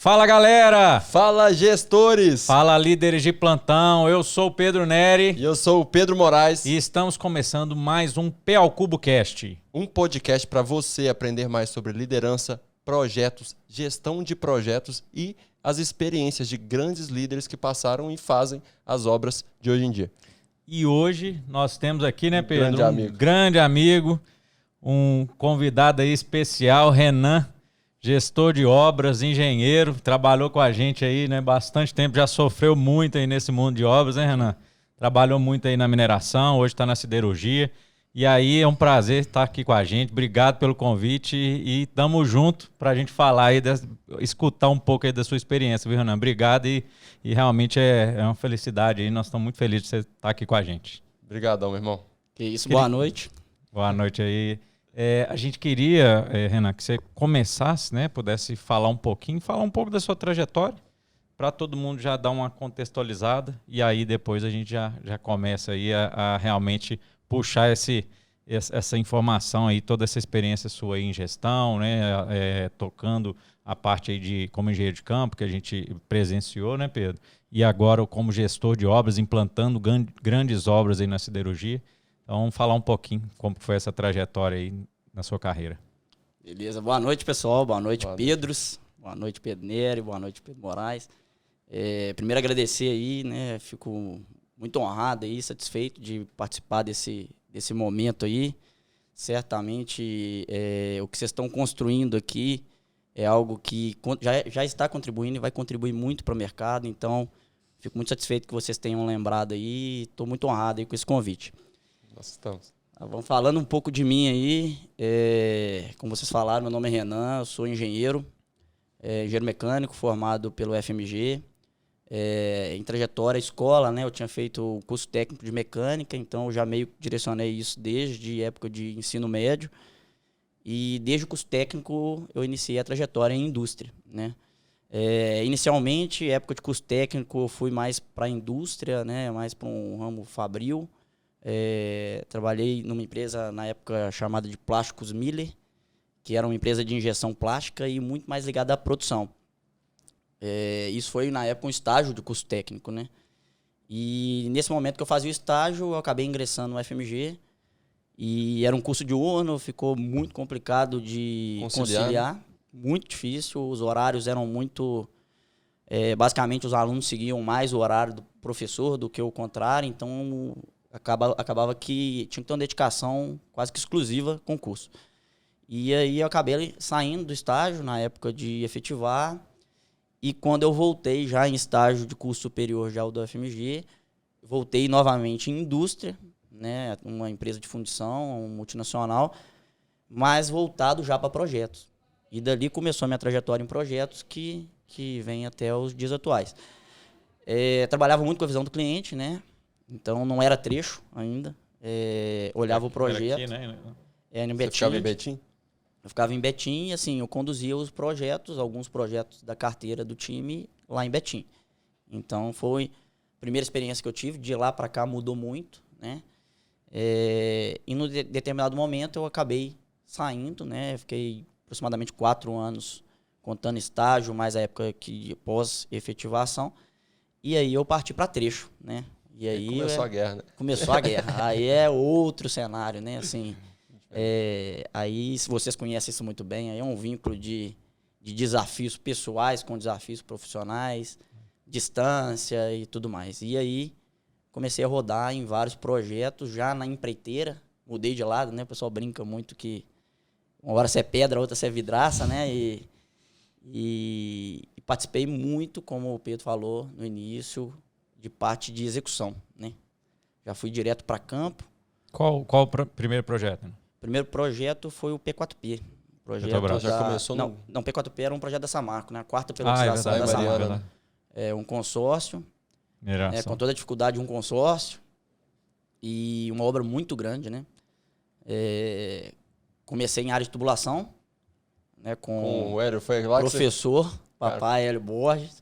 Fala, galera! Fala, gestores! Fala, líderes de plantão. Eu sou o Pedro Neri. E eu sou o Pedro Moraes. E estamos começando mais um P ao Cubo Cast. Um podcast para você aprender mais sobre liderança, projetos, gestão de projetos e as experiências de grandes líderes que passaram e fazem as obras de hoje em dia. E hoje nós temos aqui, né, Pedro? Grande amigo. Um convidado aí especial, Renan. Gestor de obras, engenheiro, trabalhou com a gente aí, né, bastante tempo, já sofreu muito aí nesse mundo de obras, né, Renan? Trabalhou muito aí na mineração, hoje está na siderurgia. E aí é um prazer estar aqui com a gente. Obrigado pelo convite e tamo junto para a gente falar aí, escutar um pouco aí da sua experiência, viu, Renan? Obrigado e realmente é uma felicidade aí. Nós estamos muito felizes de você estar aqui com a gente. Obrigadão, meu irmão. Que isso, boa noite. Boa noite aí. A gente queria, Renan, que você começasse, né, pudesse falar um pouco da sua trajetória, para todo mundo já dar uma contextualizada, e aí depois a gente já começa aí a realmente puxar essa informação aí, toda essa experiência sua aí em gestão, né, tocando a parte aí de como engenheiro de campo, que a gente presenciou, né, Pedro? E agora como gestor de obras, implantando grandes obras aí na siderurgia. Então, vamos falar um pouquinho como foi essa trajetória aí na sua carreira. Beleza, boa noite, pessoal. Boa noite, Pedros. Boa noite, Pedro Neri. Boa noite, Pedro Moraes. Primeiro agradecer aí, né? Fico muito honrado aí, satisfeito de participar desse momento aí. Certamente o que vocês estão construindo aqui é algo que já está contribuindo e vai contribuir muito para o mercado. Então, fico muito satisfeito que vocês tenham lembrado aí. Estou muito honrado aí com esse convite. Nós estamos. Vamos falando um pouco de mim aí. Como vocês falaram, meu nome é Renan, eu sou engenheiro mecânico, formado pelo FMG. Em trajetória, escola, né? Eu tinha feito o curso técnico de mecânica, então eu já meio que direcionei isso desde época de ensino médio. E desde o curso técnico eu iniciei a trajetória em indústria, né? Inicialmente, época de curso técnico, eu fui mais para a indústria, né? Mais para um ramo fabril. Trabalhei numa empresa na época chamada de Plásticos Miller, que era uma empresa de injeção plástica e muito mais ligada à produção. Isso foi na época um estágio de curso técnico, né? E nesse momento que eu fazia o estágio, eu acabei ingressando no FMG e era um curso diurno, ficou muito complicado de conciliar, muito difícil, os horários eram muito... basicamente os alunos seguiam mais o horário do professor do que o contrário, então... Acabava que tinha que ter uma dedicação quase que exclusiva com o curso. E aí eu acabei saindo do estágio na época de efetivar. E quando eu voltei já em estágio de curso superior já do FMG, voltei novamente em indústria, né, uma empresa de fundição, multinacional, mas voltado já para projetos. E dali começou a minha trajetória em projetos que vem até os dias atuais. Trabalhava muito com a visão do cliente, né? Então, não era trecho ainda. Olhava o projeto. Aqui, né? Em Betim. Você ficava em Betim? Eu ficava em Betim e, assim, eu conduzia os projetos, alguns projetos da carteira do time lá em Betim. Então, foi a primeira experiência que eu tive. De lá para cá mudou muito, né? E, no determinado momento, eu acabei saindo, né? Fiquei aproximadamente 4 anos contando estágio, mais a época que pós-efetivação. E aí, eu parti para trecho, né? E aí começou a guerra, né? Começou a guerra. Aí é outro cenário, né? Assim, aí, se vocês conhecem isso muito bem, aí é um vínculo de desafios pessoais com desafios profissionais, distância e tudo mais. E aí, comecei a rodar em vários projetos, já na empreiteira. Mudei de lado, né? O pessoal brinca muito que uma hora você é pedra, outra você é vidraça, né? E participei muito, como o Pedro falou no início, de parte de execução, né? Já fui direto para campo. Qual o primeiro projeto? O primeiro projeto foi o P4P. Já começou Não, P4P era um projeto da Samarco, né? A quarta peletização da Samarco. Um consórcio, com toda a dificuldade de um consórcio e uma obra muito grande, né? Comecei em área de tubulação, né? Com o Hélio, foi lá professor, papai Hélio Borges.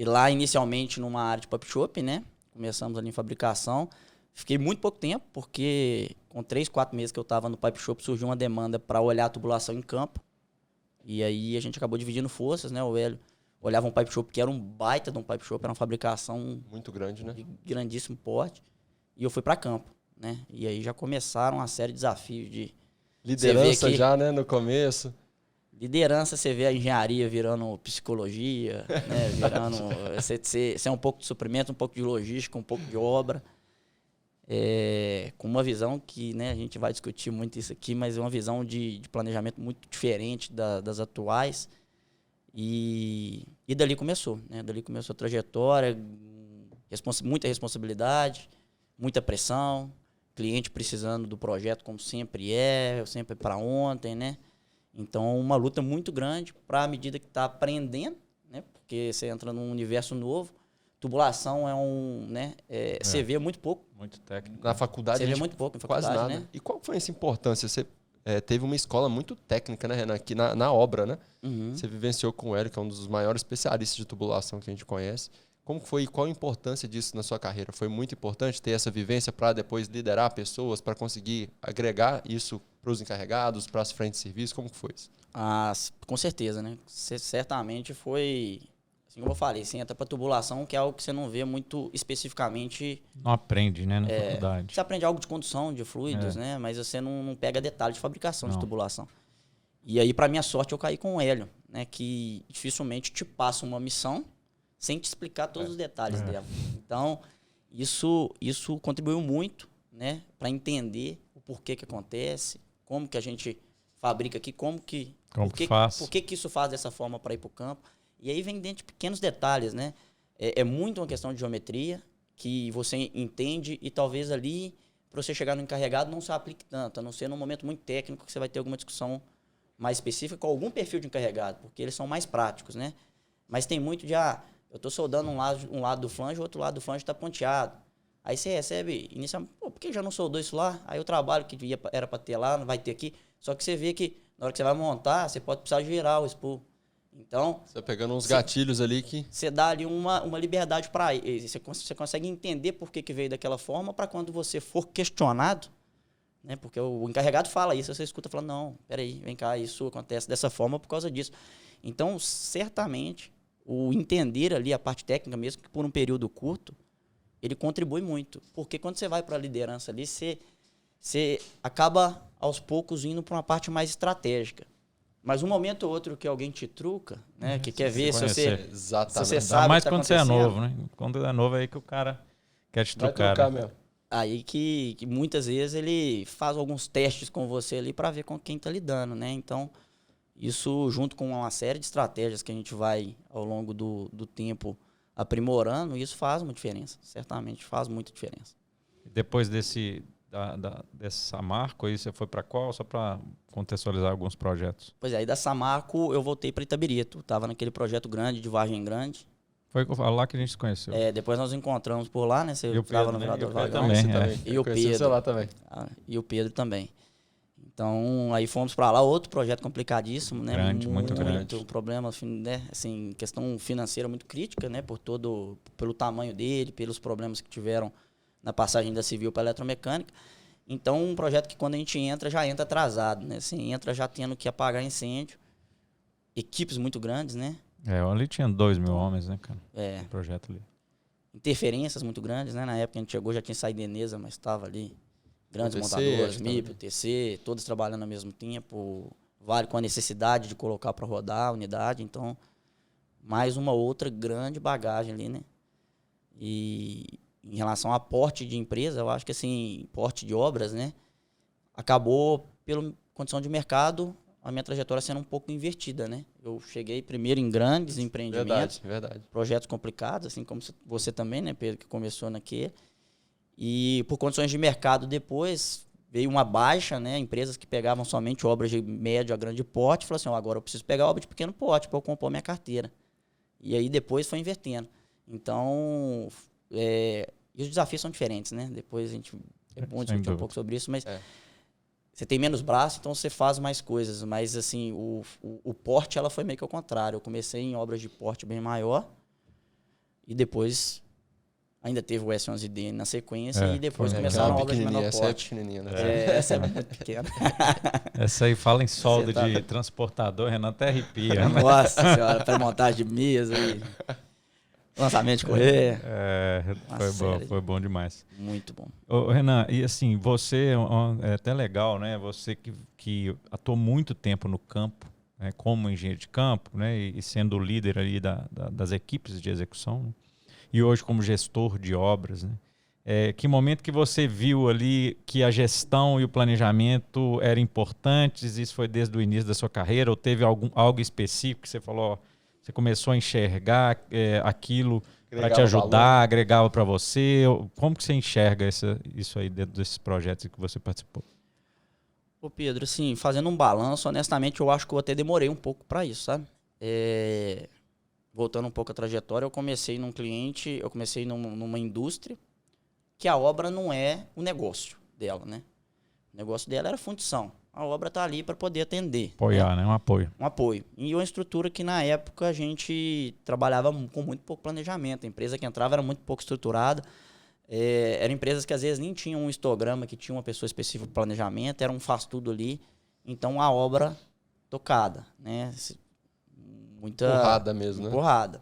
E lá, inicialmente, numa área de pop shop, né? Começamos ali em fabricação. Fiquei muito pouco tempo, porque com 3, 4 meses que eu estava no pipe shop, surgiu uma demanda para olhar a tubulação em campo. E aí a gente acabou dividindo forças, né? O Hélio olhava um pipe shop que era um baita de um pipe shop, era uma fabricação Muito grande, né? de grandíssimo porte. E eu fui para campo, né? E aí já começaram uma série de desafios de Liderança aqui, já, né, no começo. liderança, você vê a engenharia virando psicologia, né? Virando você é um pouco de suprimento, um pouco de logística, um pouco de obra. Com uma visão que, né, a gente vai discutir muito isso aqui, mas é uma visão de planejamento muito diferente das atuais. E dali começou, né? Dali começou a trajetória, muita responsabilidade, muita pressão, cliente precisando do projeto como sempre sempre para ontem, né? Então, uma luta muito grande para a medida que está aprendendo, né? Porque você entra num universo novo. Tubulação né? Você vê muito pouco. Muito técnico. Na faculdade Você vê muito pouco em faculdade, quase nada. né? E qual foi essa importância? Você teve uma escola muito técnica, né, Renan? Aqui na obra, né? Uhum. Você vivenciou com o Hélio, que é um dos maiores especialistas de tubulação que a gente conhece. Como foi e qual a importância disso na sua carreira? Foi muito importante ter essa vivência para depois liderar pessoas, para conseguir agregar isso para os encarregados, para as frentes de serviço? Como foi isso? Com certeza, né? Certamente foi, assim como eu falei, você entra para tubulação, que é algo que você não vê muito especificamente. Não aprende, né, na faculdade. Você aprende algo de condução de fluidos, né? Mas você não pega detalhe de fabricação de tubulação. E aí, para minha sorte, eu caí com o Hélio, né? Que dificilmente te passa uma missão sem te explicar todos os detalhes dela. Então, isso contribuiu muito, né? Para entender o porquê que acontece, como que a gente fabrica aqui, por que isso faz dessa forma para ir para o campo. E aí vem dentro de pequenos detalhes, né? É muito uma questão de geometria que você entende e talvez ali, para você chegar no encarregado, não se aplique tanto, a não ser num momento muito técnico que você vai ter alguma discussão mais específica com algum perfil de encarregado, porque eles são mais práticos, né? Mas tem muito de, eu estou soldando um lado do flange, o outro lado do flange está ponteado. Aí você recebe, inicialmente, por que já não soldou isso lá? Aí o trabalho que era para ter lá, não vai ter aqui. Só que você vê que na hora que você vai montar, você pode precisar girar o spool. Então, você pegando uns gatilhos ali que... Você dá ali uma liberdade para ele. Você consegue entender por que veio daquela forma para quando você for questionado, né? Porque o encarregado fala isso, você escuta falando, não, peraí, vem cá, isso acontece dessa forma por causa disso. Então, certamente, o entender ali a parte técnica, mesmo que por um período curto, ele contribui muito. Porque quando você vai para a liderança ali, você acaba, aos poucos, indo para uma parte mais estratégica. Mas um momento ou outro que alguém te truca, né? Que quer ver se você sabe mais o que tá quando você é acontecendo. novo, né? Quando é novo é aí que o cara quer te trucar. Vai trucar mesmo. Aí que muitas vezes ele faz alguns testes com você ali para ver com quem tá lidando, né? Então, isso junto com uma série de estratégias que a gente vai ao longo do tempo aprimorando, isso faz uma diferença. Certamente faz muita diferença. Depois dessa Samarco aí, você foi para qual? Só para contextualizar alguns projetos. Pois é, aí da Samarco eu voltei para Itabirito. Tava naquele projeto grande de Vargem Grande. Foi lá que a gente se conheceu. Depois nós nos encontramos por lá, né? Você estava no Virador Vagão. Também. E o Pedro. Lá também. E o Pedro também. Então, aí fomos para lá, outro projeto complicadíssimo, né? Muito grande. Muito problema, né? Assim, questão financeira muito crítica, né? Pelo tamanho dele, pelos problemas que tiveram na passagem da civil para eletromecânica. Então, um projeto que quando a gente entra, já entra atrasado, né? Assim, entra já tendo que apagar incêndio. Equipes muito grandes, né? Ali tinha 2.000 homens, né, cara? O projeto ali. Interferências muito grandes, né? Na época que a gente chegou, já tinha saído Enesa, mas estava ali. Grandes UTC, montadoras, MIP, UTC, todos trabalhando ao mesmo tempo. Vale com a necessidade de colocar para rodar a unidade. Então, mais uma outra grande bagagem ali, né? E em relação a porte de empresa, eu acho que assim, porte de obras, né? Acabou, pela condição de mercado, a minha trajetória sendo um pouco invertida, né? Eu cheguei primeiro em grandes empreendimentos. Verdade. Projetos complicados, assim como você também, né, Pedro, que começou naquele. E por condições de mercado depois, veio uma baixa, né? Empresas que pegavam somente obras de médio a grande porte, falaram assim, agora eu preciso pegar obra de pequeno porte para eu compor minha carteira. E aí depois foi invertendo. Então, e os desafios são diferentes, né? Depois a gente é bom discutir um pouco sobre isso, mas você tem menos braço, então você faz mais coisas. Mas, assim, o porte, ela foi meio que ao contrário. Eu comecei em obras de porte bem maior e depois Ainda teve o S11D na sequência e depois foi começaram Aquela obras de menor pequenininha, essa é porte. pequenininha, né? Essa é muito pequena. Essa aí fala em solda Você tá de doido. transportador, Renan até arrepia, né? Nossa senhora, para montagem de mesa e lançamento de correr. Foi bom demais. Muito bom. Ô, Renan, e assim, você é até legal, né? Você que atuou muito tempo no campo, né? Como engenheiro de campo, né? E sendo o líder ali das equipes de execução, né? E hoje como gestor de obras, né? Que momento que você viu ali que a gestão e o planejamento eram importantes? Isso foi desde o início da sua carreira? Ou teve algo específico que você falou, ó, você começou a enxergar aquilo para te ajudar, agregava para você? Como que você enxerga isso aí dentro desses projetos que você participou? Ô Pedro, assim, fazendo um balanço, honestamente, eu acho que eu até demorei um pouco para isso, sabe? Voltando um pouco à trajetória, eu comecei numa indústria que a obra não é o negócio dela, né? O negócio dela era fundição. A obra está ali para poder atender. Apoiar, né? Um apoio. Um apoio. E uma estrutura que, na época, a gente trabalhava com muito pouco planejamento. A empresa que entrava era muito pouco estruturada. Eram empresas que, às vezes, nem tinham um histograma, que tinha uma pessoa específica para planejamento. Era um faz-tudo ali. Então, a obra tocada, né? Muita... Porrada mesmo, né? Porrada.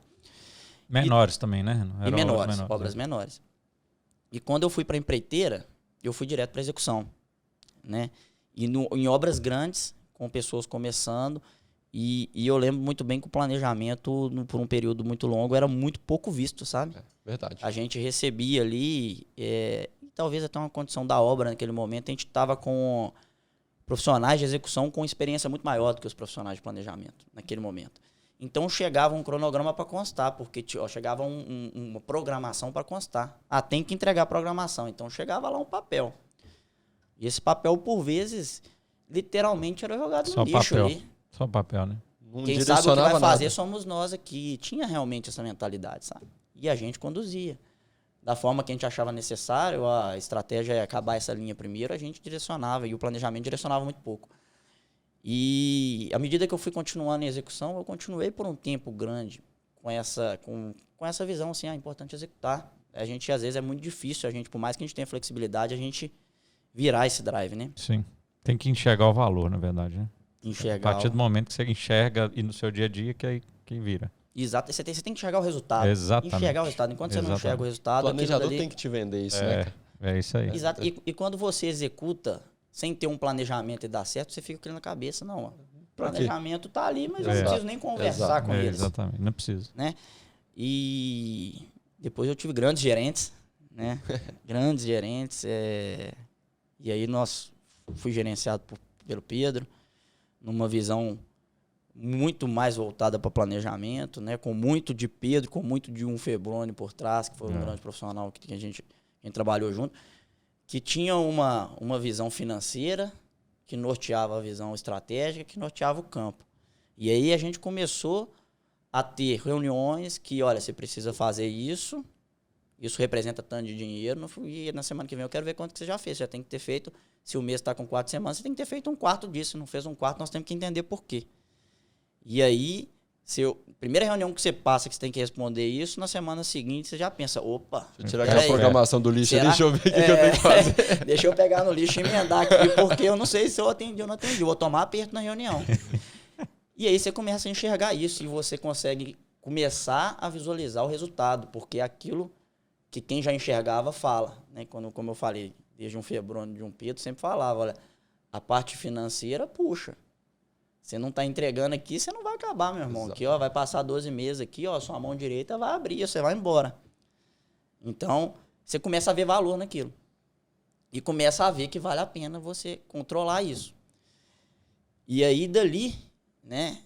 Menores também, né, Renan? E menores, obras menores. E quando eu fui para a empreiteira, eu fui direto para a execução, né? E em obras grandes, com pessoas começando, e eu lembro muito bem que o planejamento, por um período muito longo, era muito pouco visto, sabe? Verdade. A gente recebia ali, e talvez até uma condição da obra naquele momento, a gente estava com profissionais de execução com experiência muito maior do que os profissionais de planejamento, naquele momento. Então chegava um cronograma para constar, porque chegava uma programação para constar. Tem que entregar a programação. Então chegava lá um papel. E esse papel, por vezes, literalmente era jogado no lixo papel. ali. Só papel, né? Não Quem sabe o que vai fazer nada. somos nós aqui. Tinha realmente essa mentalidade, sabe? E a gente conduzia. Da forma que a gente achava necessário, a estratégia é acabar essa linha primeiro, a gente direcionava. E o planejamento direcionava muito pouco. E à medida que eu fui continuando em execução, eu continuei por um tempo grande com essa visão, assim, é importante executar. A gente, às vezes, é muito difícil, por mais que a gente tenha flexibilidade, a gente virar esse drive, né? Sim. Tem que enxergar o valor, na verdade, né? Enxergar. A partir do momento que você enxerga e no seu dia a dia, que vira. Exato. Você tem que enxergar o resultado. Exatamente. Enxergar o resultado. Enquanto você não enxerga o resultado... O planejador ali... tem que te vender isso, né, cara? É isso aí. Exato. E quando você executa sem ter um planejamento e dar certo, você fica criando na cabeça, não, ó. O planejamento tá ali, mas eu não preciso nem conversar com eles. Exatamente, não precisa. Né? E depois eu tive grandes gerentes, né? Grandes gerentes. E aí fui gerenciado pelo Pedro, numa visão muito mais voltada para planejamento, né? Com muito de Pedro, com muito de Febroni por trás, que foi um grande profissional que a gente trabalhou junto, que tinha uma visão financeira, que norteava a visão estratégica, que norteava o campo. E aí a gente começou a ter reuniões que, olha, você precisa fazer isso representa tanto de dinheiro, e na semana que vem eu quero ver quanto que você já fez. Você já tem que ter feito, se o mês está com 4 semanas, você tem que ter feito um quarto disso. Se não fez um quarto, nós temos que entender por quê. E aí, primeira reunião que você passa, que você tem que responder isso, na semana seguinte você já pensa, opa... Deixa eu tirar aquela programação do lixo ali, deixa eu ver o que eu tenho que fazer. Deixa eu pegar no lixo e emendar aqui, porque eu não sei se eu atendi ou não atendi. Eu vou tomar aperto na reunião. E aí você começa a enxergar isso e você consegue começar a visualizar o resultado, porque é aquilo que quem já enxergava fala, né? Como eu falei, desde Febroni, de Pedro, sempre falava, olha, a parte financeira puxa. Você não está entregando aqui, você não vai acabar, meu irmão. Aqui, ó, vai passar 12 meses aqui, ó, sua mão direita vai abrir, você vai embora. Então, você começa a ver valor naquilo. E começa a ver que vale a pena você controlar isso. E aí, dali, né,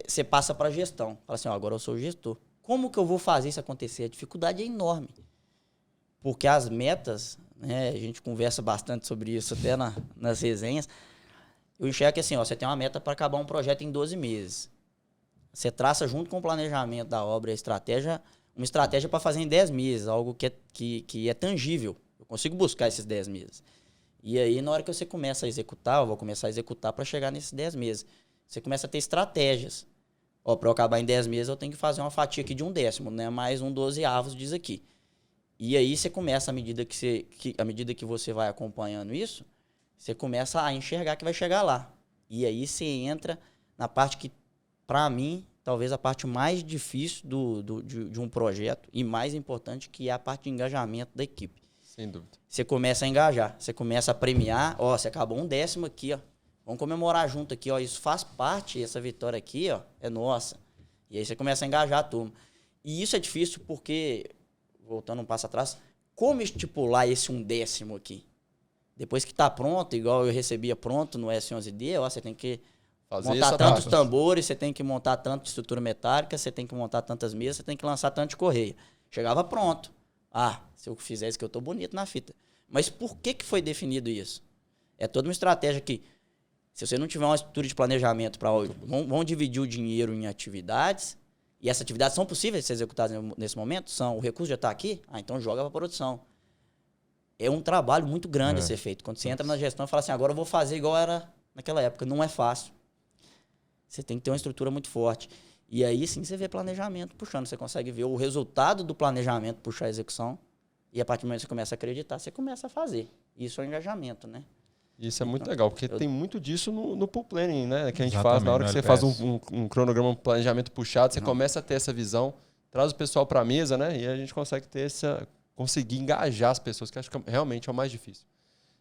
você passa para a gestão. Fala assim, ó, agora eu sou o gestor. Como que eu vou fazer isso acontecer? A dificuldade é enorme. Porque as metas, né, a gente conversa bastante sobre isso até nas resenhas. Eu enxergo que assim, ó, você tem uma meta para acabar um projeto em 12 meses. Você traça junto com o planejamento da obra e a estratégia, uma estratégia para fazer em 10 meses, algo que é tangível. Eu consigo buscar esses 10 meses. E aí, na hora que você começa a executar, eu vou começar a executar para chegar nesses 10 meses. Você começa a ter estratégias. Ó, para eu acabar em 10 meses, eu tenho que fazer uma fatia aqui de 1/10, né? Mais 1/12 diz aqui. E aí você começa, à medida que você vai acompanhando isso, você começa a enxergar que vai chegar lá. E aí você entra na parte que, para mim, talvez a parte mais difícil de um projeto e mais importante, que é a parte de engajamento da equipe. Sem dúvida. Você começa a engajar, você começa a premiar, ó, você acabou um 10º aqui, ó. Vamos comemorar junto aqui, ó. Isso faz parte, essa vitória aqui, ó, é nossa. E aí você começa a engajar a turma. E isso é difícil porque, voltando um passo atrás, como estipular esse 1/10 aqui? Depois que tá pronto, igual eu recebia pronto no S11D, ó, você tem que montar tantos tambores, você tem que montar tanta estrutura metálica, você tem que montar tantas mesas, você tem que lançar tanto de correia. Chegava pronto. Ah, se eu fizer isso que eu tô bonito na fita. Mas por que foi definido isso? É toda uma estratégia que, se você não tiver uma estrutura de planejamento para vão dividir o dinheiro em atividades, e essas atividades são possíveis de ser executadas nesse momento? O recurso já está aqui? Ah, então joga para produção. É um trabalho muito grande a ser feito. Quando você entra na gestão e fala assim, agora eu vou fazer igual era naquela época. Não é fácil. Você tem que ter uma estrutura muito forte. E aí sim você vê planejamento puxando. Você consegue ver o resultado do planejamento puxar a execução. E a partir do momento que você começa a acreditar, você começa a fazer. Isso é o engajamento, né? Isso é muito legal, porque tem muito disso no pool planning, né? Que a gente Exatamente, faz na hora que você faz um cronograma, um planejamento puxado, você começa a ter essa visão, traz o pessoal para a mesa, né? E a gente consegue ter conseguir engajar as pessoas, que acho que realmente é o mais difícil.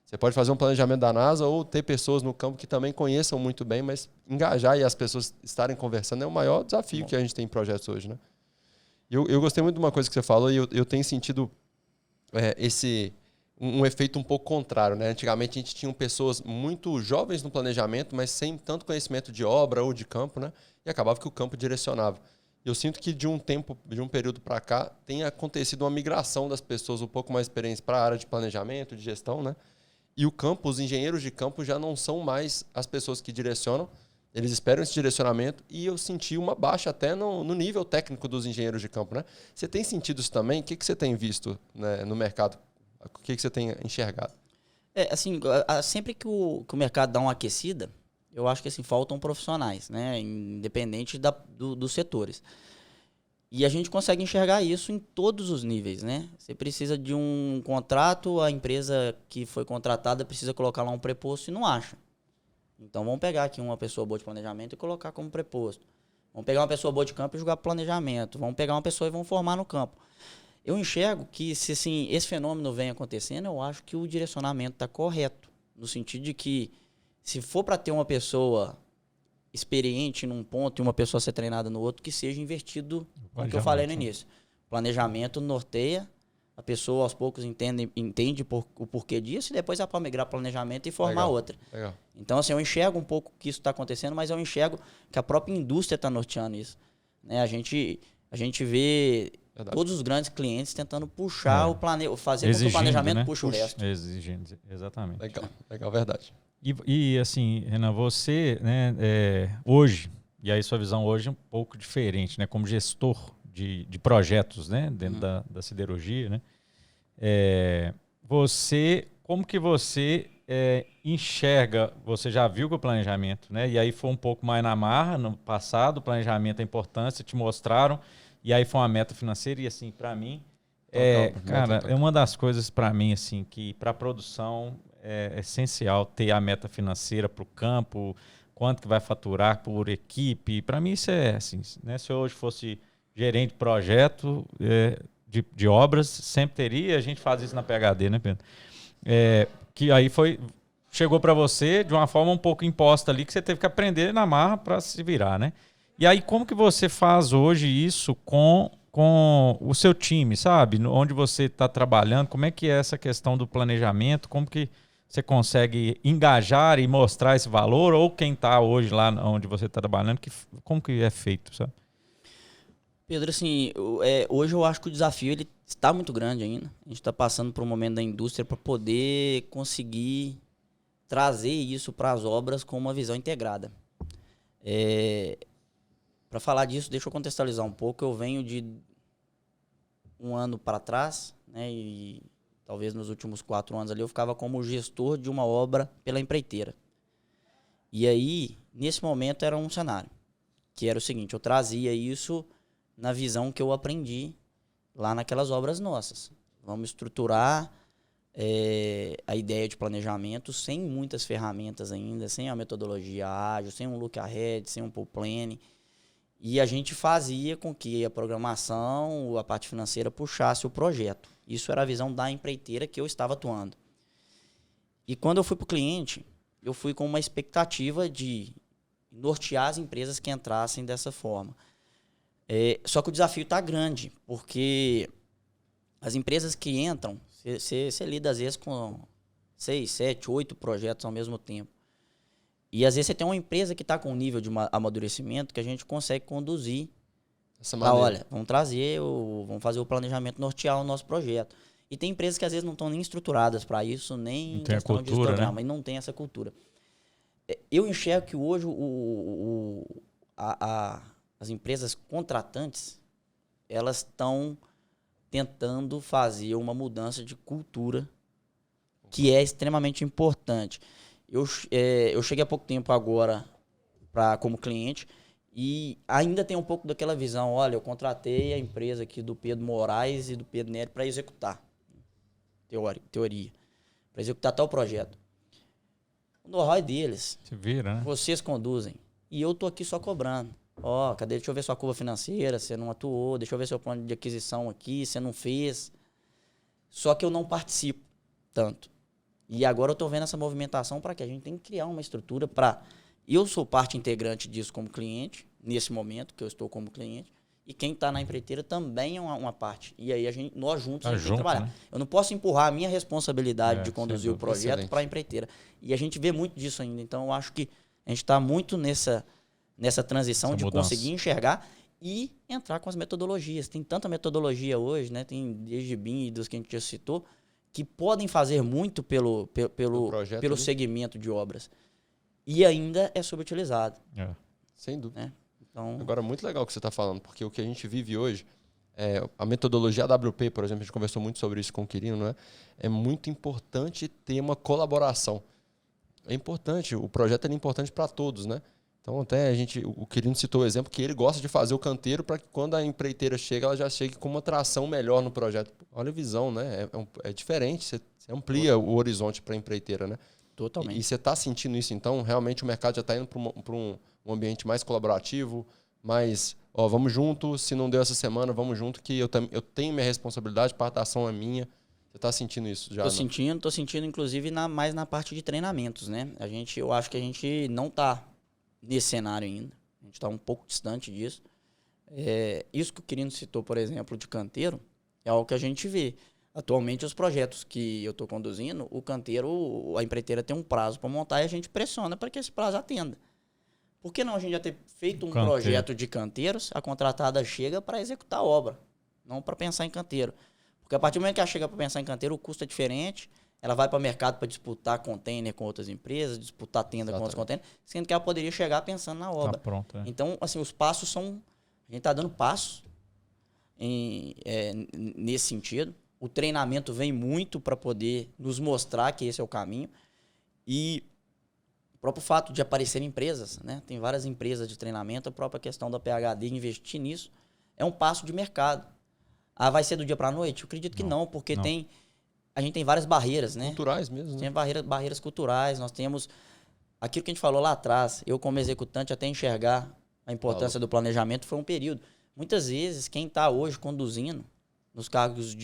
Você pode fazer um planejamento da NASA ou ter pessoas no campo que também conheçam muito bem, mas engajar e as pessoas estarem conversando é o maior desafio que a gente tem em projetos hoje, né? Eu gostei muito de uma coisa que você falou e eu tenho sentido um efeito um pouco contrário, né? Antigamente a gente tinha pessoas muito jovens no planejamento, mas sem tanto conhecimento de obra ou de campo, né? E acabava que o campo direcionava. Eu sinto que de um período para cá, tem acontecido uma migração das pessoas um pouco mais experientes para a área de planejamento, de gestão, né? E o campo, os engenheiros de campo já não são mais as pessoas que direcionam, eles esperam esse direcionamento e eu senti uma baixa até no nível técnico dos engenheiros de campo, né? Você tem sentido isso também? O que você tem visto, né, no mercado? O que você tem enxergado? Assim, sempre que o mercado dá uma aquecida, eu acho que assim, faltam profissionais, né? Independente dos setores. E a gente consegue enxergar isso em todos os níveis, né? Você precisa de um contrato, a empresa que foi contratada precisa colocar lá um preposto e não acha. Então vamos pegar aqui uma pessoa boa de planejamento e colocar como preposto. Vamos pegar uma pessoa boa de campo e jogar planejamento. Vamos pegar uma pessoa e vamos formar no campo. Eu enxergo que se assim, esse fenômeno vem acontecendo, eu acho que o direcionamento está correto. No sentido de que se for para ter uma pessoa experiente num ponto e uma pessoa ser treinada no outro, que seja invertido com o que eu falei no início. Planejamento norteia, a pessoa aos poucos entende o porquê disso e depois ela pode migrar planejamento e formar outra. Legal. Então, assim, eu enxergo um pouco que isso está acontecendo, mas eu enxergo que a própria indústria está norteando isso. Né? A gente vê todos os grandes clientes tentando puxar fazer com que o planejamento puxe o resto. Exigindo, exatamente. Legal, verdade. E assim, Renan, você, né, hoje, e aí sua visão hoje é um pouco diferente, né, como gestor de projetos, né, dentro da siderurgia, né, como que você enxerga, você já viu que o planejamento, né, e aí foi um pouco mais na marra, no passado, o planejamento, a importância, te mostraram, e aí foi uma meta financeira, e assim, para mim, cara, é uma das coisas para mim, assim, que para a produção é essencial ter a meta financeira para o campo, quanto que vai faturar por equipe. Para mim isso é assim, né? Se eu hoje fosse gerente de projeto de obras, sempre teria, a gente faz isso na PhD, né, Pedro? Que aí chegou para você de uma forma um pouco imposta ali, que você teve que aprender na marra para se virar, né? E aí como que você faz hoje isso com o seu time, sabe? Onde você está trabalhando, como é que é essa questão do planejamento, como que você consegue engajar e mostrar esse valor, ou quem está hoje lá onde você está trabalhando, como que é feito, sabe? Pedro, assim, hoje eu acho que o desafio ele está muito grande ainda. A gente está passando por um momento da indústria para poder conseguir trazer isso para as obras com uma visão integrada. Para falar disso, deixa eu contextualizar um pouco. Eu venho de um ano para trás, né, e talvez nos últimos 4 anos ali, eu ficava como gestor de uma obra pela empreiteira. E aí, nesse momento, era um cenário, que era o seguinte, eu trazia isso na visão que eu aprendi lá naquelas obras nossas. Vamos estruturar a ideia de planejamento sem muitas ferramentas ainda, sem a metodologia ágil, sem um look ahead, sem um pull planning. E a gente fazia com que a programação, a parte financeira puxasse o projeto. Isso era a visão da empreiteira que eu estava atuando. E quando eu fui para o cliente, eu fui com uma expectativa de nortear as empresas que entrassem dessa forma. Só que o desafio está grande, porque as empresas que entram, você lida às vezes com 6, 7, 8 projetos ao mesmo tempo. E às vezes você tem uma empresa que está com um nível de amadurecimento que a gente consegue conduzir. Olha, vamos fazer o planejamento nortear o nosso projeto. E tem empresas que às vezes não estão nem estruturadas para isso, nem não tem a cultura, né? E não tem essa cultura. Eu enxergo que hoje as empresas contratantes, elas estão tentando fazer uma mudança de cultura que é extremamente importante. Eu cheguei há pouco tempo agora como cliente e ainda tem um pouco daquela visão, olha, eu contratei a empresa aqui do Pedro Moraes e do Pedro Nery para executar, teoria, para executar tal projeto. O know-how é deles. Se vira, né? Vocês conduzem. E eu tô aqui só cobrando. Deixa eu ver sua curva financeira, você não atuou, deixa eu ver seu plano de aquisição aqui, você não fez. Só que eu não participo tanto. E agora eu estou vendo essa movimentação para que a gente tem que criar uma estrutura para... Eu sou parte integrante disso como cliente, nesse momento que eu estou como cliente, e quem está na empreiteira também é uma parte. E aí nós juntos a gente tem que trabalhar. Né? Eu não posso empurrar a minha responsabilidade de conduzir o projeto para a empreiteira. E a gente vê muito disso ainda. Então eu acho que a gente está muito nessa transição de conseguir enxergar e entrar com as metodologias. Tem tanta metodologia hoje, né? Tem desde BIM e dos que a gente já citou, que podem fazer muito pelo segmento de obras. E ainda é subutilizado. Sem dúvida. Né? Então... Agora, muito legal o que você está falando, porque o que a gente vive hoje, a metodologia AWP, por exemplo, a gente conversou muito sobre isso com o Quirino, né? É muito importante ter uma colaboração. É importante, o projeto é importante para todos, né? Então, até o Quirino citou o exemplo que ele gosta de fazer o canteiro para que quando a empreiteira chega, ela já chegue com uma tração melhor no projeto. Olha a visão, né? É diferente, você amplia o horizonte para a empreiteira, né? Totalmente. E você está sentindo isso, então? Realmente o mercado já está indo para um ambiente mais colaborativo, mais, vamos junto, se não deu essa semana, vamos junto, que eu tenho minha responsabilidade, parte da ação é minha. Você está sentindo isso já? Tô sentindo inclusive mais na parte de treinamentos, né? Eu acho que a gente não está nesse cenário ainda. A gente está um pouco distante disso. Isso que o Quirino citou, por exemplo, de canteiro, é algo que a gente vê. Atualmente, os projetos que eu estou conduzindo, o canteiro, a empreiteira tem um prazo para montar e a gente pressiona para que esse prazo atenda. Por que não a gente já ter feito um projeto de canteiros, a contratada chega para executar a obra, não para pensar em canteiro? Porque a partir do momento que ela chega para pensar em canteiro, o custo é diferente, ela vai para o mercado para disputar container com outras empresas, disputar tenda com outros containers, sendo que ela poderia chegar pensando na obra. Tá pronto, Então, assim, os passos são... A gente está dando passos nesse sentido. O treinamento vem muito para poder nos mostrar que esse é o caminho. E o próprio fato de aparecer empresas, né? Tem várias empresas de treinamento, a própria questão da PhD investir nisso é um passo de mercado. Vai ser do dia para a noite? Eu acredito que não, porque a gente tem várias barreiras, né? Culturais mesmo, né? Tem barreiras culturais, nós temos aquilo que a gente falou lá atrás, eu como executante até enxergar a importância do planejamento foi um período. Muitas vezes, quem está hoje conduzindo nos cargos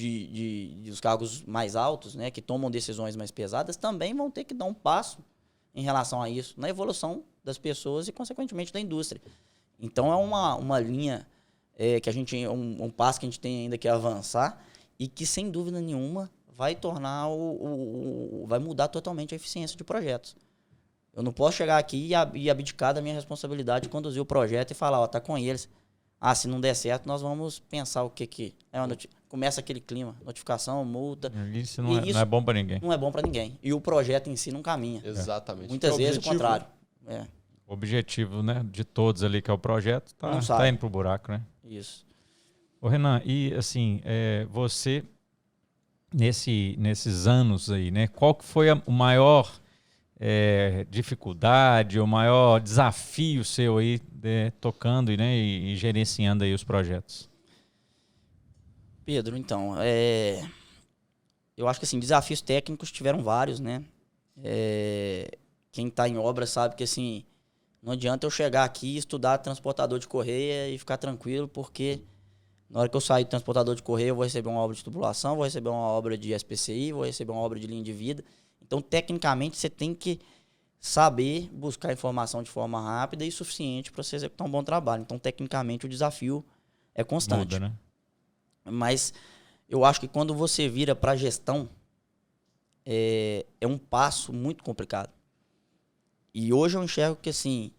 os cargos mais altos, né, que tomam decisões mais pesadas, também vão ter que dar um passo em relação a isso, na evolução das pessoas e, consequentemente, da indústria. Então, é uma linha que a gente, um passo que a gente tem ainda que avançar e que, sem dúvida nenhuma, vai tornar vai mudar totalmente a eficiência de projetos. Eu não posso chegar aqui e abdicar da minha responsabilidade de conduzir o projeto e falar, tá com eles. Se não der certo, nós vamos pensar o que começa aquele clima, notificação, multa. Isso não é bom para ninguém. Não é bom para ninguém. E o projeto em si não caminha. Exatamente. Muitas vezes o contrário. O objetivo, né, de todos ali, que é o projeto, tá indo pro buraco, né? Isso. Ô Renan, e assim, você, nesses anos aí, né, qual que foi o maior dificuldade, o maior desafio seu aí, tocando, né, e gerenciando aí os projetos? Pedro, então, eu acho que assim, desafios técnicos tiveram vários, né? Quem está em obra sabe que assim, não adianta eu chegar aqui e estudar transportador de correia e ficar tranquilo, porque na hora que eu sair do transportador de correia, eu vou receber uma obra de tubulação, vou receber uma obra de SPCI, vou receber uma obra de linha de vida. Então, tecnicamente, você tem que saber buscar informação de forma rápida e suficiente para você executar um bom trabalho. Então, tecnicamente, o desafio é constante. Muda, né? Mas eu acho que quando você vira para a gestão, é um passo muito complicado. E hoje eu enxergo que, assim,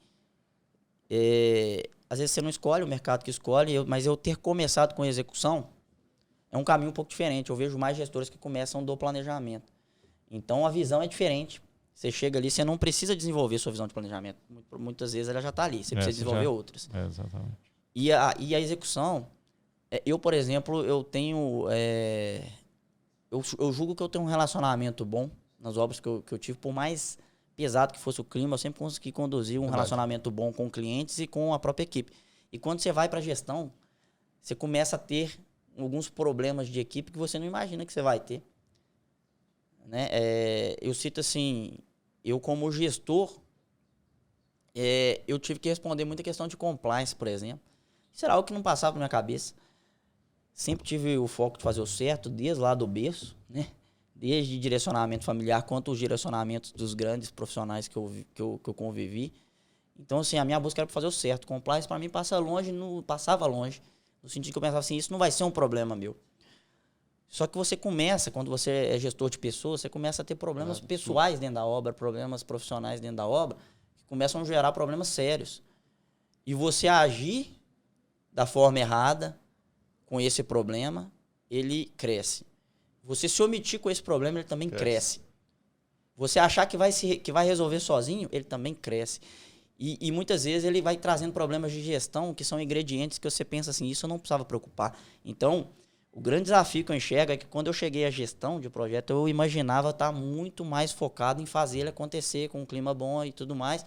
às vezes você não escolhe, o mercado que escolhe, mas eu ter começado com execução é um caminho um pouco diferente. Eu vejo mais gestores que começam do planejamento. Então, a visão é diferente. Você chega ali, você não precisa desenvolver sua visão de planejamento. Muitas vezes ela já está ali, você precisa desenvolver outras. Exatamente. E a execução, eu, por exemplo, eu tenho... Eu julgo que eu tenho um relacionamento bom nas obras que eu tive, por mais pesado que fosse o clima, eu sempre consegui conduzir um relacionamento bom com clientes e com a própria equipe. E quando você vai para a gestão, você começa a ter alguns problemas de equipe que você não imagina que você vai ter. Né? Eu cito assim, eu como gestor, eu tive que responder muita questão de compliance, por exemplo. Isso era algo que não passava na minha cabeça. Sempre tive o foco de fazer o certo, desde lá do berço, né? Desde direcionamento familiar, quanto os direcionamentos dos grandes profissionais que eu convivi. Então, assim, a minha busca era para fazer o certo. Compliance, para mim, passava longe, no sentido que eu pensava assim, isso não vai ser um problema meu. Só que você começa, quando você é gestor de pessoas, você começa a ter problemas pessoais dentro da obra, problemas profissionais dentro da obra, que começam a gerar problemas sérios. E você agir da forma errada com esse problema, ele cresce. Você se omitir com esse problema, ele também cresce. Você achar que vai resolver sozinho, ele também cresce. E muitas vezes ele vai trazendo problemas de gestão, que são ingredientes que você pensa assim, isso eu não precisava preocupar. Então, o grande desafio que eu enxergo é que quando eu cheguei à gestão de projeto, eu imaginava estar muito mais focado em fazer ele acontecer com um clima bom e tudo mais.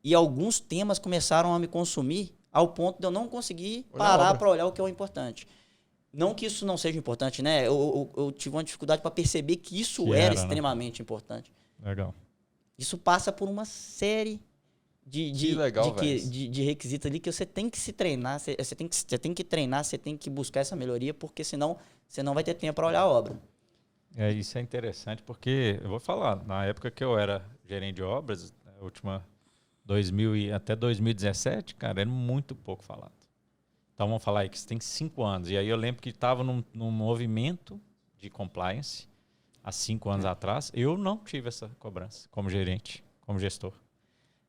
E alguns temas começaram a me consumir ao ponto de eu não conseguir parar para olhar o que é o importante. Não que isso não seja importante, né? Eu tive uma dificuldade para perceber que isso era extremamente importante. Legal. Isso passa por uma série de requisitos ali que você tem que se treinar, você tem que treinar, você tem que buscar essa melhoria, porque senão você não vai ter tempo para olhar a obra. Isso é interessante, porque eu vou falar, na época que eu era gerente de obras, a última até 2017, cara, era muito pouco falado. Então vamos falar aí que você tem 5 anos. E aí eu lembro que estava num movimento de compliance há 5 anos atrás. Eu não tive essa cobrança como gerente, como gestor.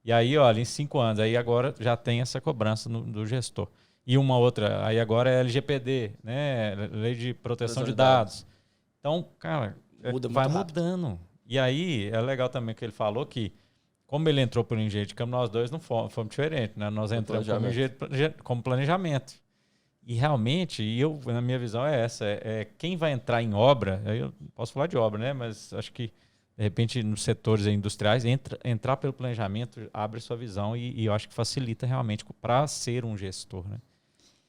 E aí, olha, em 5 anos, aí agora já tem essa cobrança do gestor. E uma outra, aí agora é LGPD, né? Lei de Proteção de Dados. Então, cara, vai mudando. E aí é legal também que ele falou que, como ele entrou por engenheiro de campo, nós dois não fomos diferentes, né? Nós entramos como planejamento. E realmente, na minha visão é essa, quem vai entrar em obra, eu posso falar de obra, né? Mas acho que, de repente, nos setores industriais, entrar pelo planejamento abre sua visão e eu acho que facilita realmente para ser um gestor, né?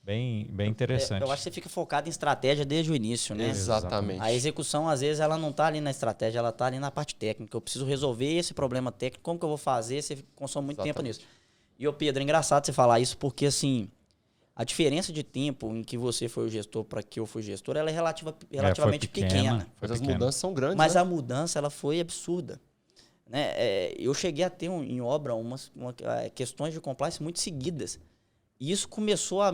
Bem interessante. Eu acho que você fica focado em estratégia desde o início, né? Exatamente. A execução, às vezes, ela não está ali na estratégia, ela está ali na parte técnica. Eu preciso resolver esse problema técnico, como que eu vou fazer? Você consome muito tempo nisso. E, Pedro, é engraçado você falar isso, porque, assim, a diferença de tempo em que você foi o gestor para que eu fui gestor, ela é relativamente pequena. Mas as mudanças são grandes, Mas né? a mudança, ela foi absurda. Né? Eu cheguei a ter em obra questões de compliance muito seguidas. E isso começou a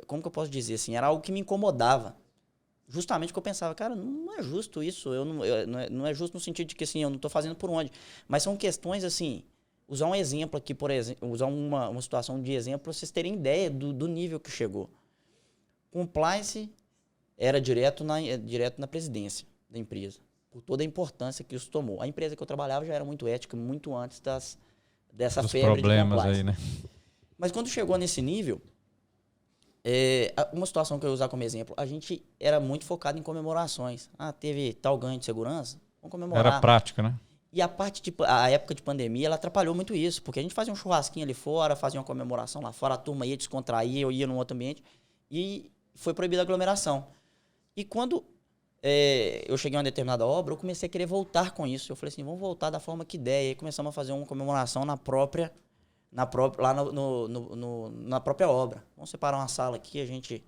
como que eu posso dizer assim? Era algo que me incomodava. Justamente porque eu pensava, cara, não é justo isso. Não é justo no sentido de que assim, eu não estou fazendo por onde. Mas são questões assim. Usar um exemplo aqui, por exemplo, usar uma situação de exemplo para vocês terem ideia do nível que chegou. Compliance era direto na presidência da empresa, por toda a importância que isso tomou. A empresa que eu trabalhava já era muito ética, muito antes dessa febre de compliance. Aí, né? Mas quando chegou nesse nível, uma situação que eu ia usar como exemplo, a gente era muito focado em comemorações. Teve tal ganho de segurança, vamos comemorar. Era prática, né? E a época de pandemia, ela atrapalhou muito isso, porque a gente fazia um churrasquinho ali fora, fazia uma comemoração lá fora, a turma ia descontrair, eu ia num outro ambiente, e foi proibida a aglomeração. E quando eu cheguei a uma determinada obra, eu comecei a querer voltar com isso. Eu falei assim, vamos voltar da forma que der. E aí começamos a fazer uma comemoração lá lá na própria obra. Vamos separar uma sala aqui, a gente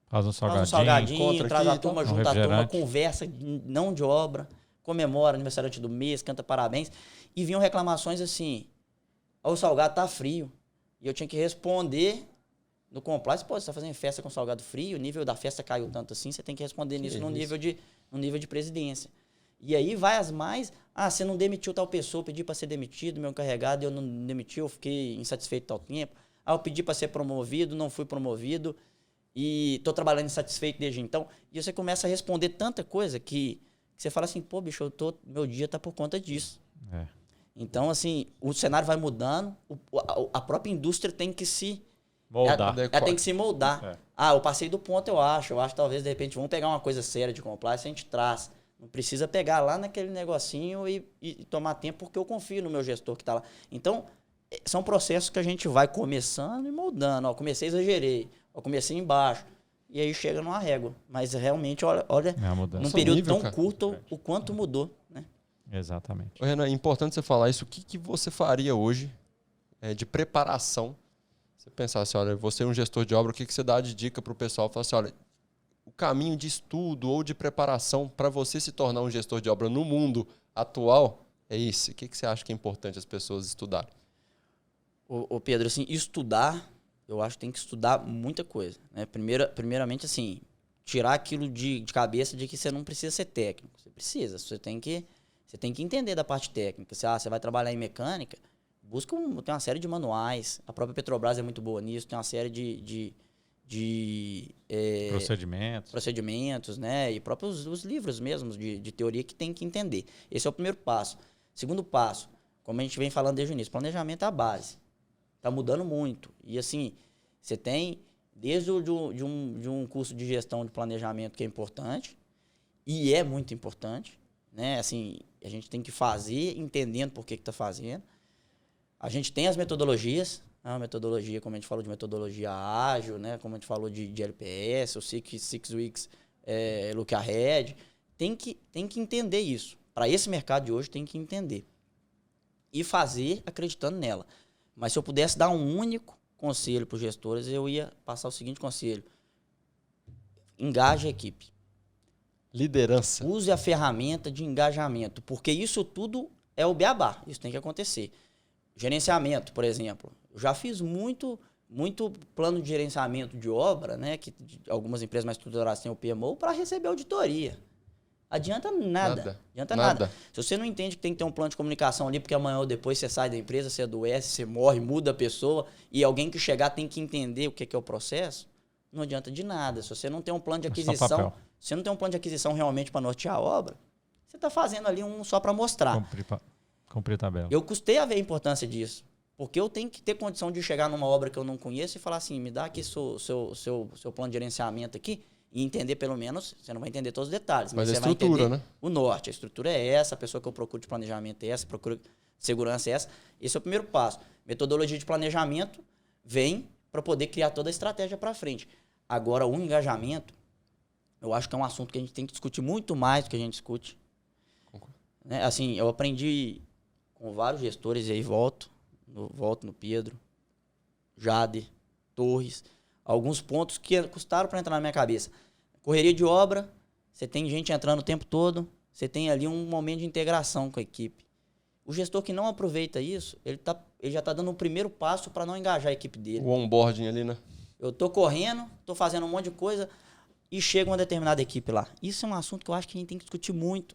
Faz um faz salgadinho. traz aqui, a turma, um junta a turma, refrigerante. conversa, não de obra, comemora aniversariante do mês, canta parabéns. E vinham reclamações assim, o salgado tá frio. E eu tinha que responder no compliance, pô, você tá fazendo festa com salgado frio, o nível da festa caiu tanto assim, você tem que responder nisso no nível de presidência. E aí vai as mais, você não demitiu tal pessoa, eu pedi para ser demitido, meu encarregado, eu não demiti, eu fiquei insatisfeito tal tempo. Eu pedi para ser promovido, não fui promovido e tô trabalhando insatisfeito desde então. E você começa a responder tanta coisa que você fala assim, pô, bicho, meu dia tá por conta disso. É. Então, assim, o cenário vai mudando, a própria indústria tem que se Moldar. ela tem que se moldar. É. Eu passei do ponto, eu acho. Eu acho que talvez, de repente, vamos pegar uma coisa séria de compliance, a gente traz. Não precisa pegar lá naquele negocinho e tomar tempo, porque eu confio no meu gestor que está lá. Então, são processos que a gente vai começando e moldando. Comecei, exagerei. Comecei embaixo. E aí chega numa régua. Mas realmente, olha num período nível, tão cara. curto, o quanto mudou, né? Exatamente. Ô, Renan, é importante você falar isso. O que você faria hoje de preparação? Você pensasse, olha, você é um gestor de obra, o que você dá de dica para o pessoal? Fala assim, olha, o caminho de estudo ou de preparação para você se tornar um gestor de obra no mundo atual é esse. O que você acha que é importante as pessoas estudarem? Ô Pedro, assim, estudar, eu acho que tem que estudar muita coisa, né? Primeiramente, assim, tirar aquilo de cabeça de que você não precisa ser técnico. Você precisa, você tem que entender da parte técnica. Você vai trabalhar em mecânica, tem uma série de manuais. A própria Petrobras é muito boa nisso, tem uma série de procedimentos, né? E próprios os livros mesmos de teoria que tem que entender. Esse é o primeiro passo. Segundo passo, como a gente vem falando desde o início, planejamento é a base. Está mudando muito. E assim, você tem desde de um curso de gestão de planejamento que é importante, e é muito importante, né? Assim, a gente tem que fazer entendendo por que está fazendo. A gente tem as metodologias, a metodologia, como a gente falou de metodologia ágil, né? Como a gente falou de LPS, o Six Weeks, Look Ahead. Tem que entender isso. Para esse mercado de hoje, tem que entender. E fazer acreditando nela. Mas se eu pudesse dar um único conselho para os gestores, eu ia passar o seguinte conselho. Engaje a equipe. Liderança. Use a ferramenta de engajamento, porque isso tudo é o beabá. Isso tem que acontecer. Gerenciamento, por exemplo. Eu já fiz muito plano de gerenciamento de obra, né, que algumas empresas mais estruturadas têm o PMO, para receber auditoria. Adianta nada. Adianta nada. Se você não entende que tem que ter um plano de comunicação ali, porque amanhã ou depois você sai da empresa, você adoece, você morre, muda a pessoa, e alguém que chegar tem que entender o que é o processo, não adianta de nada. Se você não tem um plano de aquisição, se você não tem um plano de aquisição realmente para nortear a obra, você está fazendo ali um só para mostrar. Cumprir tabela. Eu custei a ver a importância disso. Porque eu tenho que ter condição de chegar numa obra que eu não conheço e falar assim, me dá aqui seu plano de gerenciamento aqui, e entender pelo menos, você não vai entender todos os detalhes, mas você vai entender, né? O norte, a estrutura é essa, a pessoa que eu procuro de planejamento é essa, procuro de segurança é essa. Esse é o primeiro passo. Metodologia de planejamento vem para poder criar toda a estratégia para frente. Agora, o engajamento, eu acho que é um assunto que a gente tem que discutir muito mais do que a gente discute. Né? Assim, eu aprendi com vários gestores, e aí volto no Pedro, Jade, Torres, alguns pontos que custaram para entrar na minha cabeça. Correria de obra, você tem gente entrando o tempo todo, você tem ali um momento de integração com a equipe. O gestor que não aproveita isso, ele já está dando um primeiro passo para não engajar a equipe dele. O onboarding ali, né? Eu estou correndo, estou fazendo um monte de coisa e chega uma determinada equipe lá. Isso é um assunto que eu acho que a gente tem que discutir muito,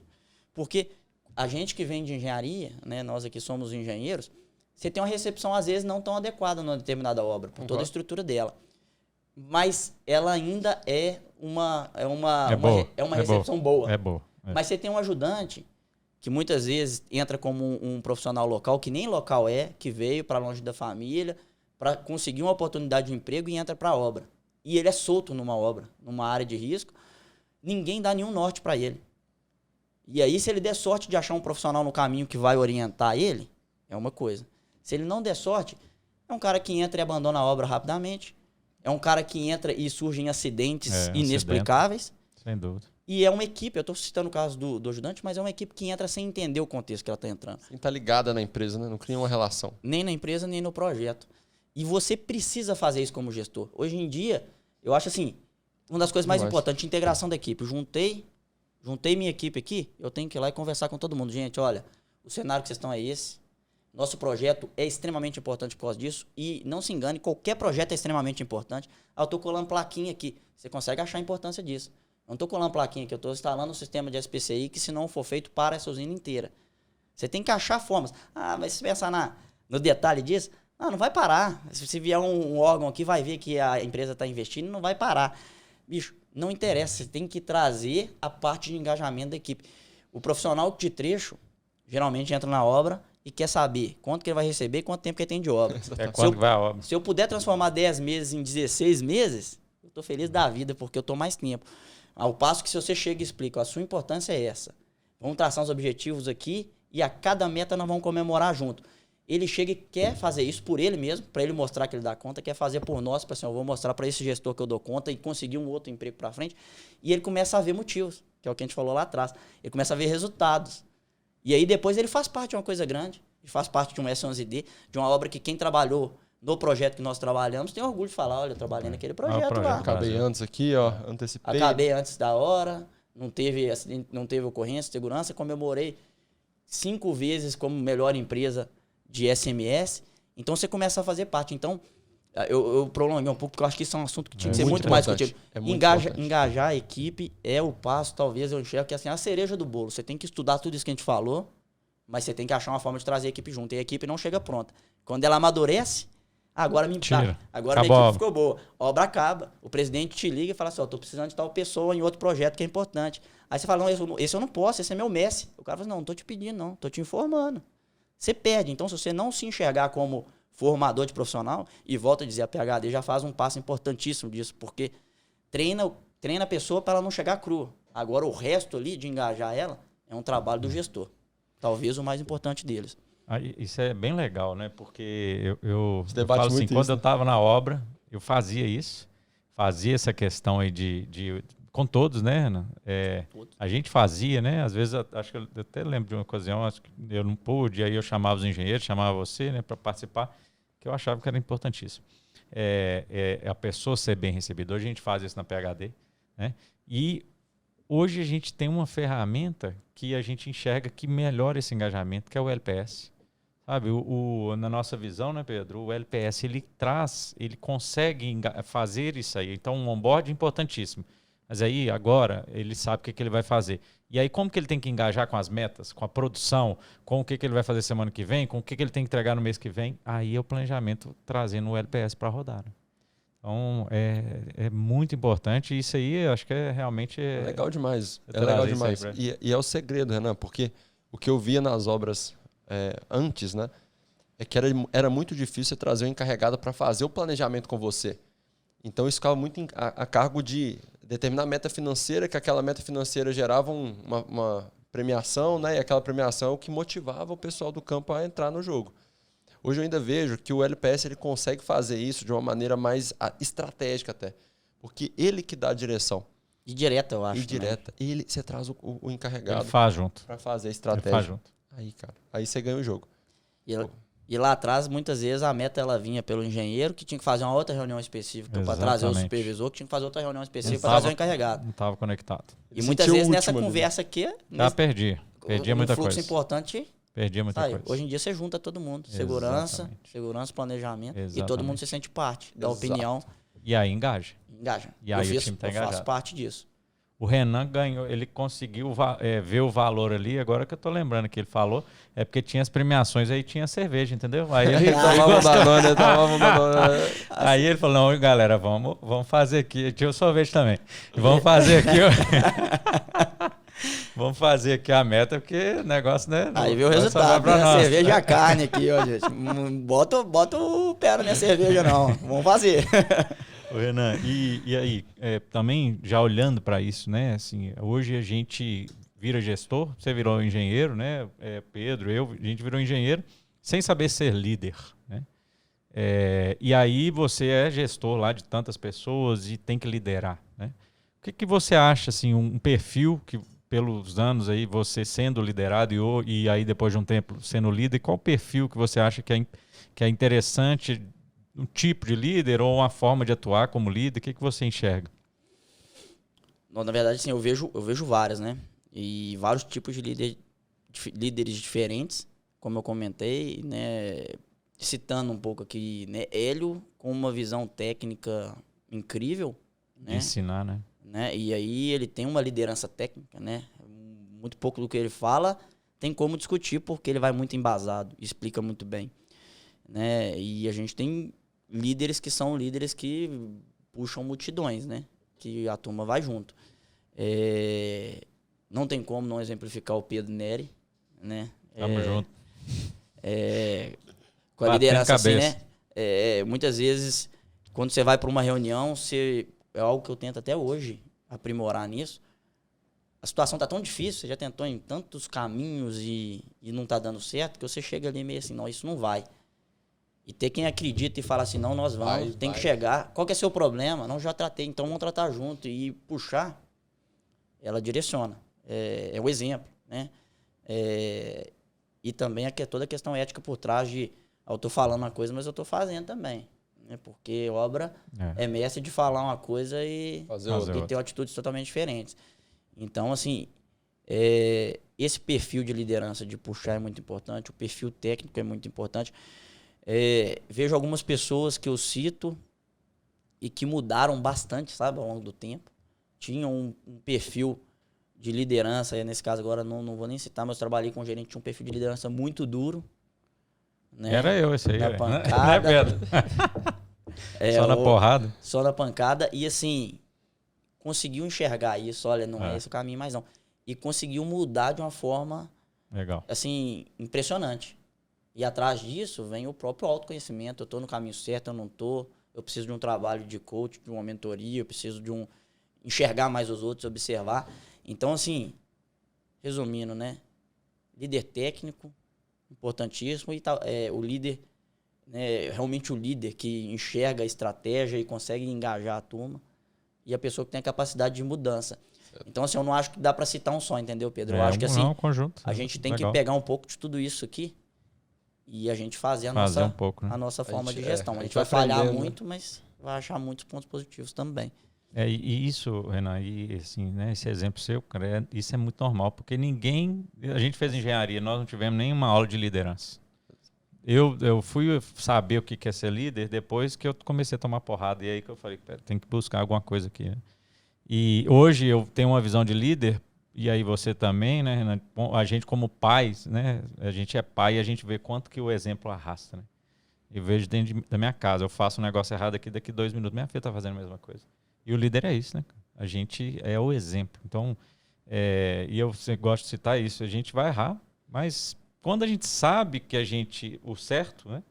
porque a gente que vem de engenharia, né, nós aqui somos engenheiros, você tem uma recepção, às vezes, não tão adequada numa determinada obra, por toda a estrutura dela. Mas ela ainda é uma recepção boa. É boa. Mas você tem um ajudante que muitas vezes entra como um profissional local, que nem local que veio para longe da família, para conseguir uma oportunidade de emprego e entra para a obra. E ele é solto numa obra, numa área de risco, ninguém dá nenhum norte para ele. E aí, se ele der sorte de achar um profissional no caminho que vai orientar ele, é uma coisa. Se ele não der sorte, é um cara que entra e abandona a obra rapidamente. É um cara que entra e surgem acidentes inexplicáveis. Sem dúvida. E é uma equipe, eu estou citando o caso do ajudante, mas é uma equipe que entra sem entender o contexto que ela está entrando. Sem estar ligada na empresa, né? Não cria uma relação. Nem na empresa, nem no projeto. E você precisa fazer isso como gestor. Hoje em dia, eu acho assim, uma das coisas mais importantes, integração da equipe. Juntei minha equipe aqui, eu tenho que ir lá e conversar com todo mundo. Gente, olha, o cenário que vocês estão é esse. Nosso projeto é extremamente importante por causa disso. E não se engane, qualquer projeto é extremamente importante. Eu estou colando plaquinha aqui. Você consegue achar a importância disso. Eu não estou colando plaquinha aqui, eu estou instalando um sistema de SPCI que, se não for feito, para essa usina inteira. Você tem que achar formas. Mas se pensar no detalhe disso, não vai parar. Se vier um órgão aqui, vai ver que a empresa está investindo, não vai parar. Bicho, não interessa. Você tem que trazer a parte de engajamento da equipe. O profissional de trecho geralmente entra na obra e quer saber quanto que ele vai receber e quanto tempo que ele tem de obra. Quanto vai a obra. Se eu puder transformar 10 meses em 16 meses, eu estou feliz da vida, porque eu estou mais tempo. Ao passo que, se você chega e explica, a sua importância é essa. Vamos traçar os objetivos aqui e a cada meta nós vamos comemorar junto. Ele chega e quer fazer isso por ele mesmo, para ele mostrar que ele dá conta, quer fazer por nós, para assim, eu vou mostrar para esse gestor que eu dou conta e conseguir um outro emprego para frente. E ele começa a ver motivos, que é o que a gente falou lá atrás. Ele começa a ver resultados. E aí depois ele faz parte de uma coisa grande, ele faz parte de um S11D, de uma obra que quem trabalhou no projeto que nós trabalhamos tem orgulho de falar, olha, eu trabalhei naquele projeto lá. Acabei antes aqui, ó, antecipei. Acabei antes da hora, não teve acidente, não teve ocorrência, segurança, comemorei 5 vezes como melhor empresa de SMS. Então você começa a fazer parte. Então, eu prolonguei um pouco, porque eu acho que isso é um assunto que tinha que ser muito mais discutido. Engajar a equipe é o passo, talvez, eu enxergo que é assim, a cereja do bolo. Você tem que estudar tudo isso que a gente falou, mas você tem que achar uma forma de trazer a equipe junto. E a equipe não chega pronta. Quando ela amadurece, agora minha equipe ficou boa. A obra acaba. O presidente te liga e fala assim, tô precisando de tal pessoa em outro projeto que é importante. Aí você fala, não, esse eu não posso, esse é meu Messi. O cara fala assim, não tô te pedindo, não, tô te informando. Você perde. Então, se você não se enxergar como formador de profissional, e volta a dizer, a PhD já faz um passo importantíssimo disso, porque treina a pessoa para ela não chegar crua. Agora, o resto ali, de engajar ela, é um trabalho do gestor. Talvez o mais importante deles. Isso é bem legal, né? Porque eu falo assim, muito quando isso, eu estava na obra, eu fazia isso, fazia essa questão aí com todos, né, Renan? A gente fazia, né? Às vezes, acho que eu até lembro de uma ocasião, acho que eu não pude, aí eu chamava os engenheiros, chamava você, né, para participar, que eu achava que era importantíssimo. A pessoa ser bem recebida. Hoje a gente faz isso na PhD, né? E hoje a gente tem uma ferramenta que a gente enxerga que melhora esse engajamento, que é o LPS. Sabe, na nossa visão, né, Pedro, o LPS, ele consegue fazer isso aí. Então, um onboard importantíssimo. Mas aí, agora, ele sabe o que ele vai fazer. E aí, como que ele tem que engajar com as metas, com a produção, com o que ele vai fazer semana que vem, com o que ele tem que entregar no mês que vem? Aí é o planejamento trazendo o LPS para rodar. Né? Então, é muito importante. E isso aí, eu acho que realmente... É legal demais. É legal demais. E é o segredo, Renan, porque o que eu via nas obras antes, né, é que era muito difícil trazer um encarregado para fazer o planejamento com você. Então, isso ficava muito a cargo de determinar a meta financeira, que aquela meta financeira gerava uma premiação, né? E aquela premiação é o que motivava o pessoal do campo a entrar no jogo. Hoje eu ainda vejo que o LPS ele consegue fazer isso de uma maneira mais estratégica até, porque ele que dá a direção. E direta, eu acho. E direta. E você traz o encarregado. Ele faz junto. Para fazer a estratégia. Ele faz junto. Aí, cara, aí você ganha o jogo. E lá atrás, muitas vezes, a meta ela vinha pelo engenheiro, que tinha que fazer uma outra reunião específica para trazer o supervisor, que tinha que fazer outra reunião específica para trazer o encarregado. Não estava conectado. E muitas vezes nessa conversa aqui... Perdia muita coisa. Fluxo importante... Perdia muita coisa. Hoje em dia você junta todo mundo. Segurança, planejamento. Exatamente. E todo mundo se sente parte da opinião. E aí engaja. E aí o time tá engajado. Eu faço parte disso. O Renan ganhou, ele conseguiu ver o valor ali, agora que eu tô lembrando que ele falou, é porque tinha as premiações, aí tinha cerveja, entendeu? Aí ele Aí ele falou, não, galera, vamos fazer aqui, tinha o sorvete também, vamos fazer aqui, vamos fazer aqui a meta, porque o negócio, né? Aí veio o resultado, a cerveja e a carne aqui, ó, gente. Bota o pé na minha cerveja, não, vamos fazer. Ô, Renan, e aí, também já olhando para isso, né? Assim, hoje a gente vira gestor, você virou engenheiro, né? Pedro, a gente virou engenheiro sem saber ser líder, né? E aí você é gestor lá de tantas pessoas e tem que liderar, né? que você acha, assim, um perfil que, pelos anos aí, você sendo liderado e aí depois de um tempo sendo líder, qual perfil que você acha que é interessante, um tipo de líder ou uma forma de atuar como líder? O que você enxerga? Não, na verdade, assim, eu vejo várias, né? E vários tipos de líderes diferentes, como eu comentei, né? Citando um pouco aqui, né? Hélio, com uma visão técnica incrível, né? Ensinar, né? E aí ele tem uma liderança técnica, né? Muito pouco do que ele fala tem como discutir, porque ele vai muito embasado, explica muito bem, né? E a gente tem líderes que são líderes que puxam multidões, né? Que a turma vai junto. Não tem como não exemplificar o Pedro Neri, né? Tamo junto. Com a liderança assim, né? Muitas vezes, quando você vai para uma reunião, é algo que eu tento até hoje aprimorar nisso. A situação tá tão difícil, você já tentou em tantos caminhos e não tá dando certo, que você chega ali meio assim, não, isso não vai. E ter quem acredita e fala assim, não, nós vamos, tem que chegar. Qual que é seu problema? Não, já tratei, então vamos tratar junto. E puxar, ela direciona. É o exemplo, né? E também toda a questão ética por trás de, eu tô falando uma coisa, mas eu tô fazendo também. Né? Porque obra é mestre de falar uma coisa e ter atitudes totalmente diferentes. Então, assim, esse perfil de liderança, de puxar é muito importante, o perfil técnico é muito importante. Vejo algumas pessoas que eu cito e que mudaram bastante, sabe, ao longo do tempo. Tinham um perfil de liderança, nesse caso agora não vou nem citar, mas eu trabalhei com um gerente que tinha um perfil de liderança muito duro. Né? Era eu esse aí. Na pancada. Só na porrada? Só na pancada. E assim, conseguiu enxergar isso. Olha, não é esse o caminho mais não. E conseguiu mudar de uma forma legal, assim, impressionante. E atrás disso vem o próprio autoconhecimento. Eu estou no caminho certo, eu não estou. Eu preciso de um trabalho de coach, de uma mentoria. Eu preciso de enxergar mais os outros, observar. Então, assim, resumindo, né? Líder técnico, importantíssimo. E o líder, né? Realmente o líder que enxerga a estratégia e consegue engajar a turma. E a pessoa que tem a capacidade de mudança. Então, assim, eu não acho que dá para citar um só, entendeu, Pedro? Eu acho que, assim, conjunto, a gente tem que pegar um pouco de tudo isso aqui e a gente fazer a nossa forma de gestão. A gente vai falhar muito, mas vai achar muitos pontos positivos também. E isso, Renan, e assim, né, esse exemplo seu, cara, isso é muito normal, porque a gente fez engenharia, nós não tivemos nenhuma aula de liderança. Eu fui saber o que é ser líder depois que eu comecei a tomar porrada, e aí que eu falei, pera, tem que buscar alguma coisa aqui, né? E hoje eu tenho uma visão de líder, e aí você também, né, Renan? A gente como pais, né, a gente é pai e a gente vê quanto que o exemplo arrasta, né? Eu vejo dentro da minha casa, eu faço um negócio errado aqui, daqui 2 minutos minha filha tá fazendo a mesma coisa. E o líder é isso, né? A gente é o exemplo. Então, e eu gosto de citar isso, a gente vai errar, mas quando a gente sabe que o certo, né?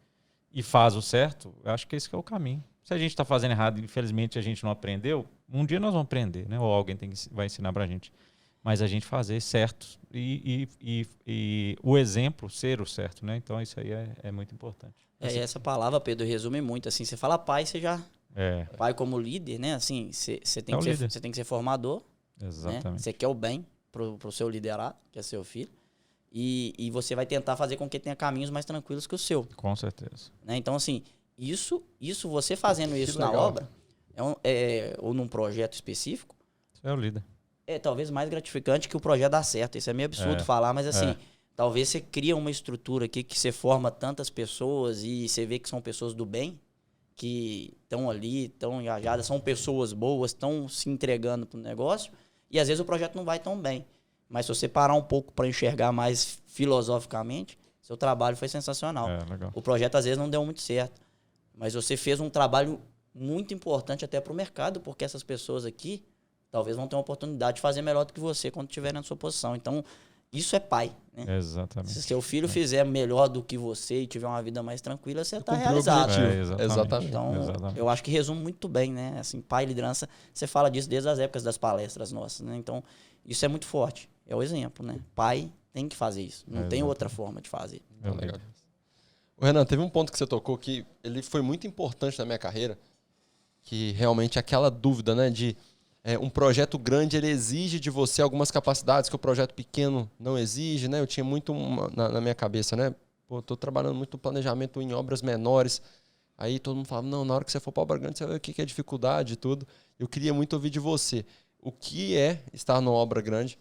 E faz o certo, eu acho que esse que é o caminho. Se a gente está fazendo errado e infelizmente a gente não aprendeu, um dia nós vamos aprender, né? Ou alguém vai ensinar pra gente. Mas a gente fazer certo e o exemplo ser o certo, né? Então isso aí é muito importante. Essa palavra, Pedro, resume muito. Assim, você fala pai, você já... Pai como líder, né? Assim, você tem que ser formador. Exatamente. Né? Você quer o bem pro seu liderado, que é seu filho. E você vai tentar fazer com que tenha caminhos mais tranquilos que o seu. Com certeza. Né? Então, assim, isso você fazendo isso na obra, ou num projeto específico... Você é o líder. É talvez mais gratificante que o projeto dar certo. Isso é meio absurdo falar, mas assim, talvez você cria uma estrutura aqui que você forma tantas pessoas e você vê que são pessoas do bem, que estão ali, estão engajadas, são pessoas boas, estão se entregando para o negócio, e às vezes o projeto não vai tão bem. Mas se você parar um pouco para enxergar mais filosoficamente, seu trabalho foi sensacional. Legal. O projeto às vezes não deu muito certo, mas você fez um trabalho muito importante até para o mercado, porque essas pessoas aqui talvez vão ter uma oportunidade de fazer melhor do que você quando estiver na sua posição. Então, isso é pai, né? Exatamente. Se seu filho fizer melhor do que você e tiver uma vida mais tranquila, você está realizado. Exatamente. Então, eu acho que resume muito bem, né? Assim, pai e liderança, você fala disso desde as épocas das palestras nossas, né? Então, isso é muito forte. É o exemplo, né? Pai tem que fazer isso. Não tem outra forma de fazer. Legal. O Renan, teve um ponto que você tocou que ele foi muito importante na minha carreira, que realmente aquela dúvida, né? De um projeto grande ele exige de você algumas capacidades que o projeto pequeno não exige, né? Eu tinha muito na minha cabeça, né? Pô, tô trabalhando muito no planejamento em obras menores. Aí todo mundo falava, não, na hora que você for para obra grande, você vai ver o que é dificuldade e tudo. Eu queria muito ouvir de você. O que é estar numa obra grande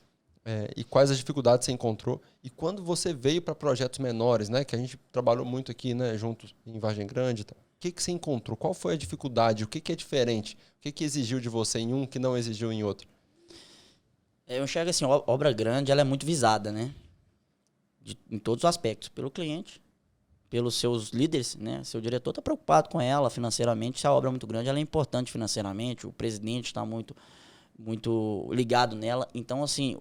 e quais as dificuldades você encontrou? E quando você veio para projetos menores, né? Que a gente trabalhou muito aqui, né? Juntos em Vargem Grande e tal. O que você encontrou? Qual foi a dificuldade? O que é diferente? O que exigiu de você em um que não exigiu em outro? Eu enxergo assim, obra grande, ela é muito visada, né? Em todos os aspectos. Pelo cliente, pelos seus líderes, né? Seu diretor está preocupado com ela financeiramente. Se a obra é muito grande, ela é importante financeiramente. O presidente está muito ligado nela. Então, assim,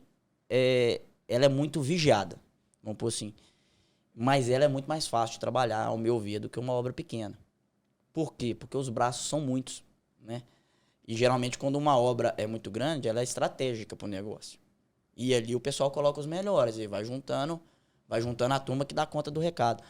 ela é muito vigiada, vamos pôr assim. Mas ela é muito mais fácil de trabalhar, ao meu ver, do que uma obra pequena. Por quê? Porque os braços são muitos, né? E geralmente quando uma obra é muito grande, ela é estratégica para o negócio. E ali o pessoal coloca os melhores e vai juntando a turma que dá conta do recado.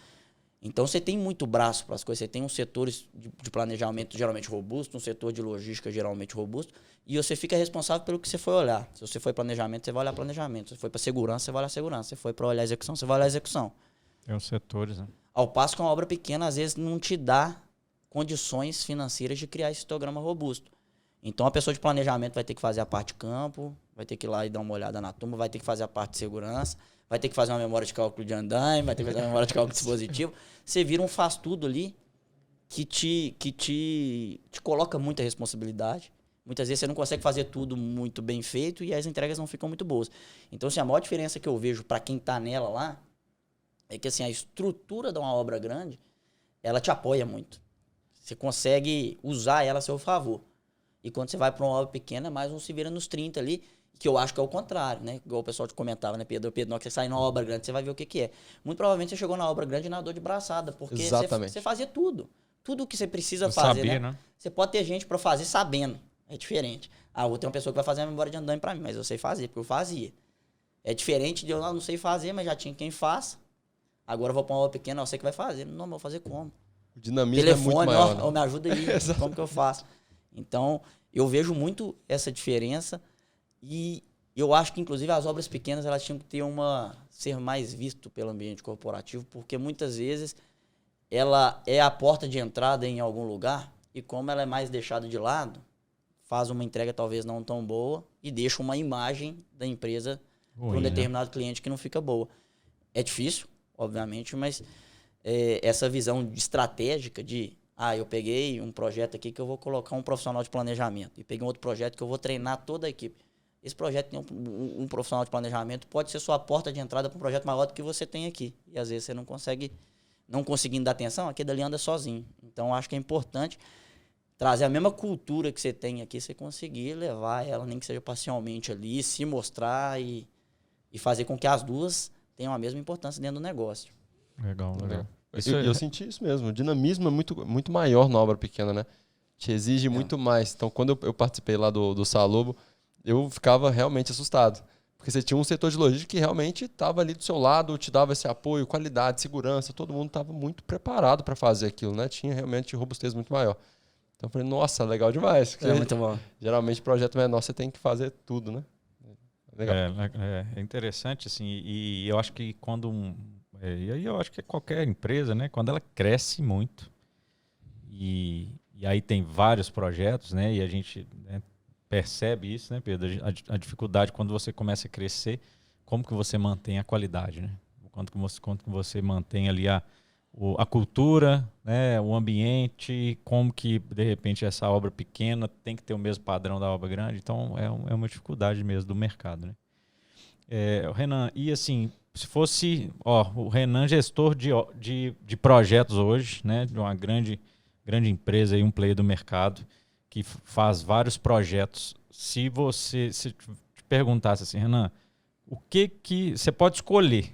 Então você tem muito braço para as coisas, você tem uns setores de planejamento geralmente robusto, um setor de logística geralmente robusto, e você fica responsável pelo que você foi olhar. Se você foi planejamento, você vai olhar planejamento. Se você foi para segurança, você vai olhar segurança. Se você foi para olhar execução, você vai olhar execução. Tem os setores, né? Ao passo que uma obra pequena, às vezes, não te dá condições financeiras de criar esse histograma robusto. Então, a pessoa de planejamento vai ter que fazer a parte de campo, vai ter que ir lá e dar uma olhada na turma, vai ter que fazer a parte de segurança, vai ter que fazer uma memória de cálculo de andaime, vai ter que fazer uma memória de cálculo dispositivo. Você vira um faz-tudo ali que te coloca muita responsabilidade. Muitas vezes você não consegue fazer tudo muito bem feito e as entregas não ficam muito boas. Então, assim, a maior diferença que eu vejo para quem está nela lá é que assim, a estrutura de uma obra grande, ela te apoia muito. Você consegue usar ela a seu favor. E quando você vai para uma obra pequena, mais um se vira nos 30 ali, que eu acho que é o contrário, né? Igual o pessoal te comentava, né, Pedro? Na hora que você sai numa obra grande, você vai ver o que é. Muito provavelmente você chegou na obra grande e nadou de braçada, porque você fazia tudo. Tudo o que você precisa fazer, sabia, né? Você pode ter gente para fazer sabendo. É diferente. Ah, outra tem uma pessoa que vai fazer a memória de andaime para mim, mas eu sei fazer, porque eu fazia. É diferente de eu não sei fazer, mas já tinha quem faça. Agora eu vou para uma obra pequena, eu sei que vai fazer. Não, mas vou fazer como? O dinamismo telefone, é muito maior, né? Me ajuda aí, como que eu faço? Então, eu vejo muito essa diferença e eu acho que, inclusive, as obras pequenas elas tinham que ser mais visto pelo ambiente corporativo, porque muitas vezes ela é a porta de entrada em algum lugar e como ela é mais deixada de lado, faz uma entrega talvez não tão boa e deixa uma imagem da empresa para um determinado cliente que não fica boa. É difícil, obviamente, mas essa visão estratégica de eu peguei um projeto aqui que eu vou colocar um profissional de planejamento e peguei um outro projeto que eu vou treinar toda a equipe. Esse projeto tem um profissional de planejamento, pode ser sua porta de entrada para um projeto maior do que você tem aqui. E às vezes você não conseguindo dar atenção, aquele ali anda sozinho. Então acho que é importante trazer a mesma cultura que você tem aqui, você conseguir levar ela, nem que seja parcialmente ali, se mostrar e fazer com que as duas tenham a mesma importância dentro do negócio. Legal. Eu senti isso mesmo. O dinamismo é muito, muito maior na obra pequena, né? Te exige muito mais. Então, quando eu participei lá do Salobo, eu ficava realmente assustado. Porque você tinha um setor de logística que realmente estava ali do seu lado, te dava esse apoio, qualidade, segurança. Todo mundo estava muito preparado para fazer aquilo, né? Tinha realmente robustez muito maior. Então, eu falei, nossa, legal demais. Porque muito bom. Geralmente, projeto menor, você tem que fazer tudo, né? Legal. É interessante, assim, e eu acho que quando e aí eu acho que qualquer empresa, né, quando ela cresce muito e aí tem vários projetos, né, e a gente percebe isso, né, Pedro, a dificuldade quando você começa a crescer, como que você mantém a qualidade, né? Quanto que você mantém ali a cultura, né, o ambiente, como que de repente essa obra pequena tem que ter o mesmo padrão da obra grande, então é uma dificuldade mesmo do mercado, né? Renan, e assim, se fosse o Renan gestor de projetos hoje, né, de uma grande empresa e um player do mercado que faz vários projetos, se te perguntasse assim, Renan, o que você pode escolher?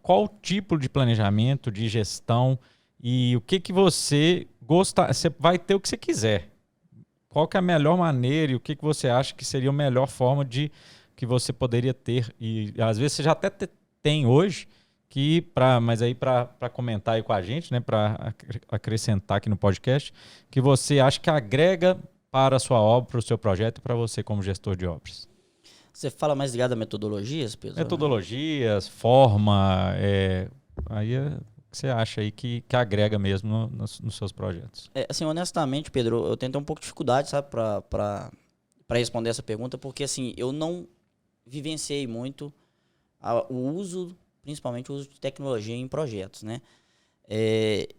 Qual tipo de planejamento, de gestão e o que você gosta, você vai ter o que você quiser. Qual que é a melhor maneira e o que você acha que seria a melhor forma que você poderia ter? E às vezes você já até tem hoje, mas aí para comentar aí com a gente, né, para acrescentar aqui no podcast, que você acha que agrega para a sua obra, para o seu projeto e para você como gestor de obras? Você fala mais ligado a metodologias, Pedro? Metodologias, forma, aí o que você acha aí que agrega mesmo nos seus projetos? Assim, honestamente, Pedro, eu tenho até um pouco de dificuldade, sabe, para responder essa pergunta, porque assim, eu não vivenciei muito o uso, principalmente o uso de tecnologia em projetos, né?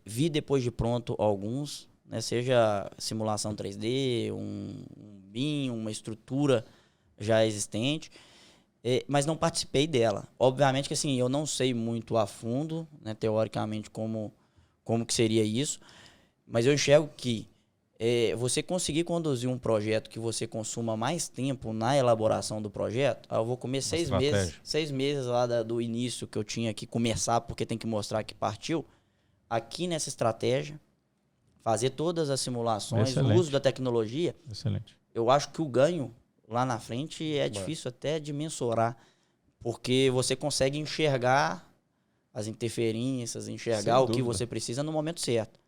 Vi depois de pronto alguns, né, seja simulação 3D, um BIM, uma estrutura já existente, mas não participei dela. Obviamente que assim, eu não sei muito a fundo, né, teoricamente, como que seria isso, mas eu enxergo que você conseguir conduzir um projeto que você consuma mais tempo na elaboração do projeto, eu vou comer 6 meses lá do início que eu tinha que começar, porque tem que mostrar que partiu, aqui nessa estratégia, fazer todas as simulações, Excelente. o uso da tecnologia. Excelente. Eu acho que o ganho lá na frente é difícil até de mensurar, porque você consegue enxergar as interferências, enxergar o que você precisa no momento certo.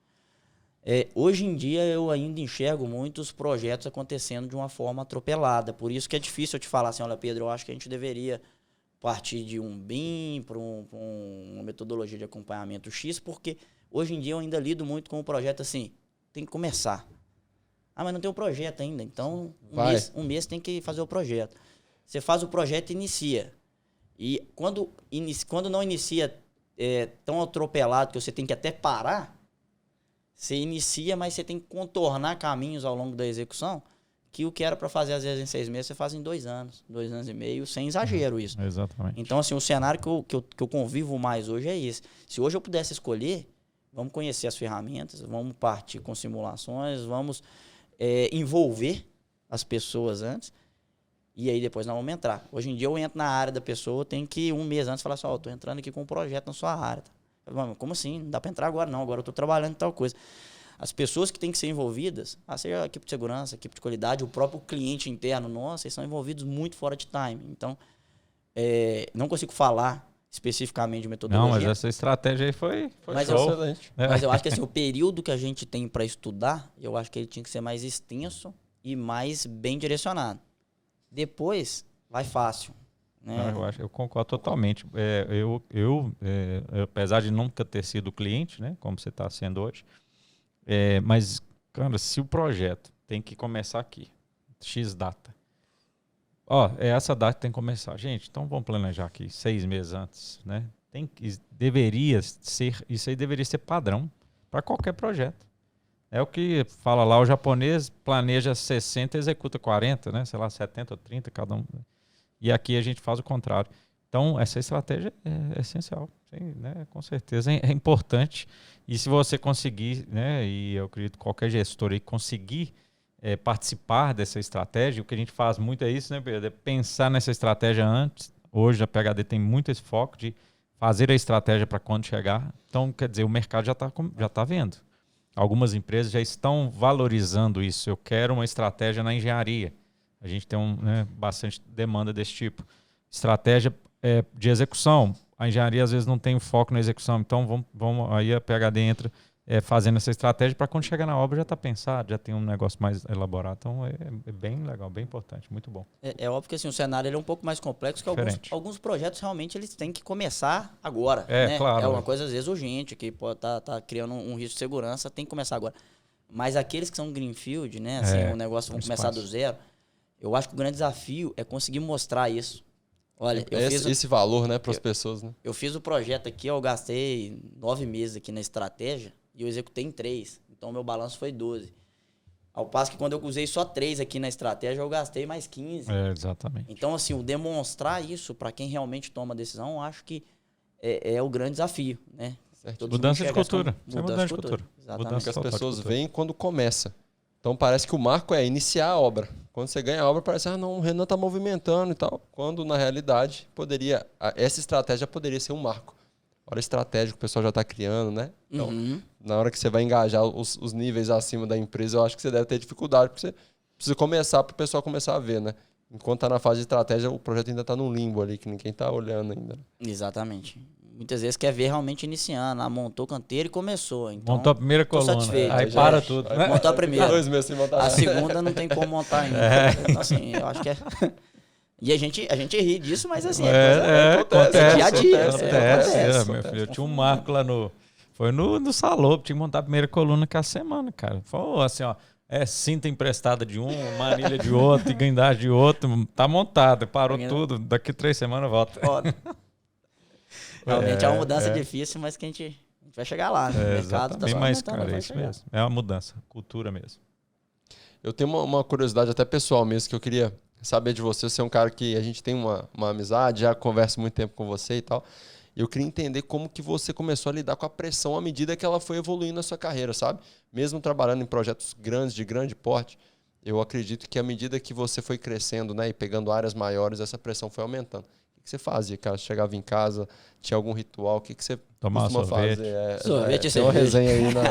Hoje em dia eu ainda enxergo muitos projetos acontecendo de uma forma atropelada, por isso que é difícil eu te falar assim, olha Pedro, eu acho que a gente deveria partir de um BIM para uma metodologia de acompanhamento X, porque hoje em dia eu ainda lido muito com o projeto assim, tem que começar. Ah, mas não tem um projeto ainda, então um mês tem que fazer o projeto. Você faz o projeto e inicia. E quando não inicia tão atropelado que você tem que até parar, você inicia, mas você tem que contornar caminhos ao longo da execução, que o que era para fazer às vezes em 6 meses, você faz em 2 anos, 2 anos e meio, sem exagero isso. Exatamente. Então, assim, o cenário que eu convivo mais hoje é esse. Se hoje eu pudesse escolher, vamos conhecer as ferramentas, vamos partir com simulações, vamos envolver as pessoas antes, e aí depois nós vamos entrar. Hoje em dia eu entro na área da pessoa, eu tenho que 1 mês antes falar assim, tô entrando aqui com um projeto na sua área. Como assim? Não dá para entrar agora não, agora eu tô trabalhando em tal coisa. As pessoas que têm que ser envolvidas, seja a equipe de segurança, a equipe de qualidade, o próprio cliente interno nosso, eles são envolvidos muito fora de time. Então, não consigo falar especificamente de metodologia. Não, mas essa estratégia aí foi excelente. Mas eu acho que assim, o período que a gente tem para estudar, eu acho que ele tinha que ser mais extenso e mais bem direcionado. Depois, vai fácil. Né? Não, eu concordo totalmente. Apesar de nunca ter sido cliente, né, como você está sendo hoje, mas, cara, se o projeto tem que começar aqui, X data, essa data tem que começar. Gente, então vamos planejar aqui 6 meses antes, né? Isso aí deveria ser padrão para qualquer projeto. É o que fala lá, o japonês planeja 60 e executa 40, né? Sei lá, 70 ou 30, cada um. E aqui a gente faz o contrário. Então, essa estratégia é essencial. Sim, né? Com certeza é importante. E se você conseguir, né? E eu acredito que qualquer gestor aí conseguir participar dessa estratégia, o que a gente faz muito é isso, né, Pedro? É pensar nessa estratégia antes. Hoje a PHD tem muito esse foco de fazer a estratégia para quando chegar. Então, quer dizer, o mercado já tá vendo. Algumas empresas já estão valorizando isso. Eu quero uma estratégia na engenharia. A gente tem bastante demanda desse tipo. Estratégia de execução. A engenharia às vezes não tem o foco na execução. Então aí a PHD entra fazendo essa estratégia para quando chegar na obra já está pensado, já tem um negócio mais elaborado. Então é bem legal, bem importante, muito bom. É óbvio que assim, o cenário ele é um pouco mais complexo, que alguns projetos realmente eles têm que começar agora. Né? Claro. É uma coisa às vezes urgente, que pode tá criando um risco de segurança, tem que começar agora. Mas aqueles que são greenfield, né, assim, o negócio vão começar do zero, eu acho que o grande desafio é conseguir mostrar isso. Olha, esse valor, né, para as pessoas, né? Eu fiz o projeto aqui, eu gastei 9 meses aqui na estratégia e eu executei em 3. Então, meu balanço foi 12. Ao passo que quando eu usei só 3 aqui na estratégia, eu gastei mais 15. Exatamente. Então, assim, o demonstrar isso para quem realmente toma a decisão, eu acho que é o grande desafio, né? Mudança de cultura. Mudança de cultura. Exatamente. Porque as pessoas veem quando começa. Então parece que o marco é iniciar a obra. Quando você ganha a obra, parece, não, o Renan está movimentando e tal. Quando, na realidade, essa estratégia poderia ser um marco. Hora estratégia que o pessoal já está criando, né? Então, na hora que você vai engajar os níveis acima da empresa, eu acho que você deve ter dificuldade, porque você precisa começar para o pessoal começar a ver, né? Enquanto está na fase de estratégia, o projeto ainda está num limbo ali, que ninguém está olhando ainda. Exatamente. muitas vezes quer ver realmente iniciando. Montou o canteiro e começou. Então, Montou a primeira coluna. satisfeito. Aí para tudo, né? Montou a primeira. 2 meses sem montar. A segunda não tem como montar ainda. Então, assim, eu acho que é... E a gente ri disso, mas assim, acontece. Dia a dia. Acontece. Meu filho, eu tinha um marco lá no... Foi no Salopo, tinha que montar a primeira coluna aquela semana, cara. Foi assim, ó. Cinta emprestada de um, manilha de outro, e guindagem de outro. Tá montado, parou tudo. Daqui 3 semanas volta. Realmente é uma mudança difícil, mas que a gente vai chegar lá. Né? O mercado tá só mas, aumentando, cara, vai é isso chegar. mesmo. É uma mudança, cultura mesmo. Eu tenho uma curiosidade até pessoal mesmo, que eu queria saber de você. Você é um cara que a gente tem uma amizade, já converso muito tempo com você e tal. E eu queria entender como que você começou a lidar com a pressão à medida que ela foi evoluindo na sua carreira, sabe? Mesmo trabalhando em projetos grandes, de grande porte, eu acredito que à medida que você foi crescendo, né, e pegando áreas maiores, essa pressão foi aumentando. O que você fazia, cara? Você chegava em casa, tinha algum ritual? O que você Tomar costuma sorvete. fazer? Sorvete e tem uma cerveja. resenha aí, né?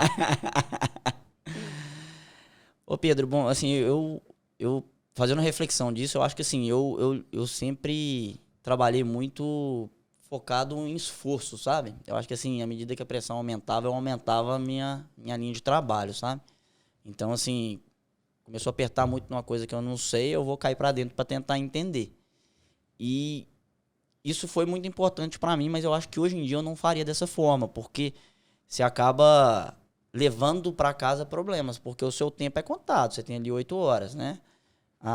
Ô Pedro, bom, assim, eu fazendo reflexão disso, eu acho que assim, eu sempre trabalhei muito focado em esforço, sabe? Eu acho que assim, à medida que a pressão aumentava, eu aumentava a minha linha de trabalho, sabe? Então, assim, começou a apertar muito numa coisa que eu não sei, eu vou cair pra dentro pra tentar entender. E isso foi muito importante pra mim, mas eu acho que hoje em dia eu não faria dessa forma, porque você acaba levando pra casa problemas, porque o seu tempo é contado, você tem ali 8 horas, né?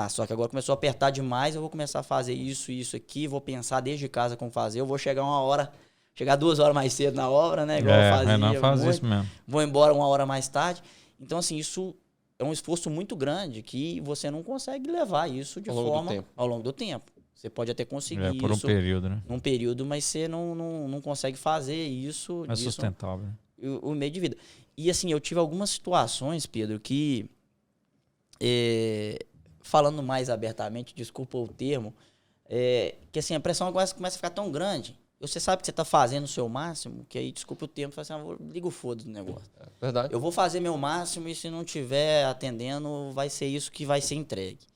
Só que agora começou a apertar demais, eu vou começar a fazer isso aqui, vou pensar desde casa como fazer, eu vou chegar 2 horas mais cedo na obra, né? Igual eu fazia. Renan faz muito. isso mesmo. Vou embora 1 hora mais tarde. Então, assim, isso é um esforço muito grande que você não consegue levar isso de forma ao longo do tempo. Você pode até conseguir por um isso período, né? num período, mas você não consegue fazer isso. É sustentável. O meio de vida. E assim, eu tive algumas situações, Pedro, que falando mais abertamente, desculpa o termo, que assim, a pressão começa a ficar tão grande. Você sabe que você está fazendo o seu máximo, que aí, desculpa o termo, você fala assim, liga o foda do negócio. Verdade. Eu vou fazer meu máximo e se não estiver atendendo, vai ser isso que vai ser entregue.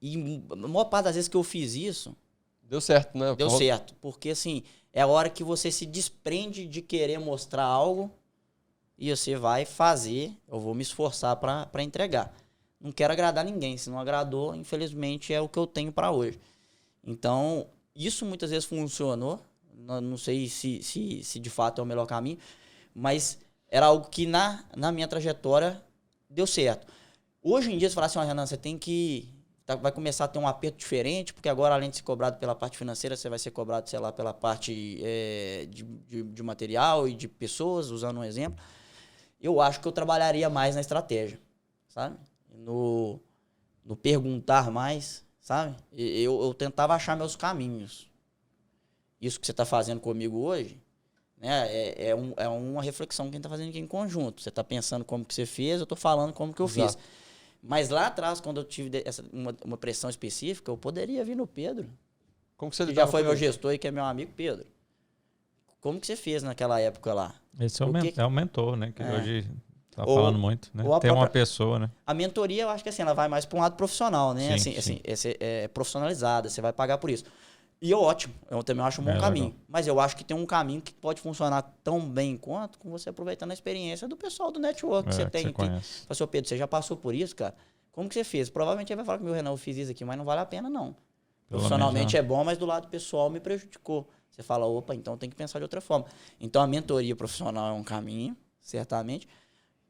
E a maior parte das vezes que eu fiz isso... Deu certo, né? Deu certo. Porque, assim, é a hora que você se desprende de querer mostrar algo e você vai fazer, eu vou me esforçar para entregar. Não quero agradar ninguém. Se não agradou, infelizmente, é o que eu tenho para hoje. Então, isso muitas vezes funcionou. Não sei se de fato é o melhor caminho, mas era algo que na minha trajetória deu certo. Hoje em dia, você fala assim, Renan, você tem que... vai começar a ter um aperto diferente, porque agora, além de ser cobrado pela parte financeira, você vai ser cobrado, sei lá, pela parte de material e de pessoas, usando um exemplo. Eu acho que eu trabalharia mais na estratégia, sabe? No perguntar mais, sabe? Eu tentava achar meus caminhos. Isso que você está fazendo comigo hoje, né, é uma reflexão que a gente está fazendo aqui em conjunto. Você está pensando como que você fez, eu estou falando como que eu fiz. Mas lá atrás, quando eu tive uma pressão específica, eu poderia vir no Pedro. Como que você já foi meu gestor e que é meu amigo Pedro. Como que você fez naquela época lá? Esse é o mentor, né? Que hoje tá falando muito, né? Tem uma pessoa, né? A mentoria, eu acho que assim, ela vai mais para um lado profissional, né? Sim, assim, é profissionalizada, você vai pagar por isso. E ótimo, eu também acho um bom caminho. Legal. Mas eu acho que tem um caminho que pode funcionar tão bem quanto com você aproveitando a experiência do pessoal do network que você tem. Fala assim, Pedro, você já passou por isso, cara? Como que você fez? Provavelmente ele vai falar que meu Renan, eu fiz isso aqui, mas não vale a pena, não. Profissionalmente é bom, mas do lado pessoal me prejudicou. Você fala, opa, então tem que pensar de outra forma. Então a mentoria profissional é um caminho, certamente.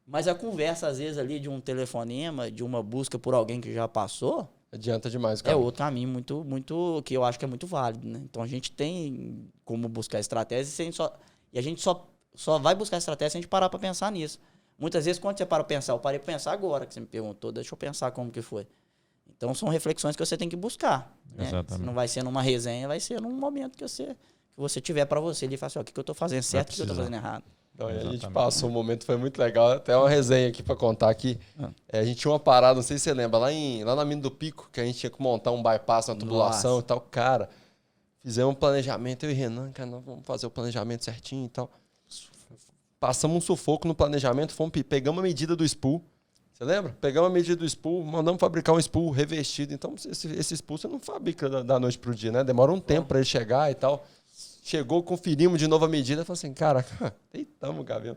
Mas a conversa, às vezes, ali de um telefonema, de uma busca por alguém que já passou... Adianta demais, cara. É outro caminho muito que eu acho que é muito válido, né? Então a gente tem como buscar estratégias e a gente só vai buscar estratégia se a gente parar para pensar nisso. Muitas vezes, quando você para para pensar, eu parei para pensar agora que você me perguntou, deixa eu pensar como que foi. Então são reflexões que você tem que buscar. Né? Se não vai ser numa resenha, vai ser num momento que você tiver para você. Ele fala assim, o que eu tô fazendo certo, o que eu tô fazendo errado. Então, a gente passou um momento, foi muito legal. Até uma resenha aqui para contar aqui. A gente tinha uma parada, não sei se você lembra, lá na Mina do Pico, que a gente tinha que montar um bypass na tubulação e tal. Cara, fizemos um planejamento, eu e Renan, cara, nós vamos fazer o planejamento certinho e tal. Passamos um sufoco no planejamento, pegamos a medida do spool. Você lembra? Pegamos a medida do spool, mandamos fabricar um spool revestido. Então, esse spool você não fabrica da noite pro dia, né? Demora um tempo para ele chegar e tal. chegou, conferimos de novo a medida, falou assim, cara, deitamos o cabelo.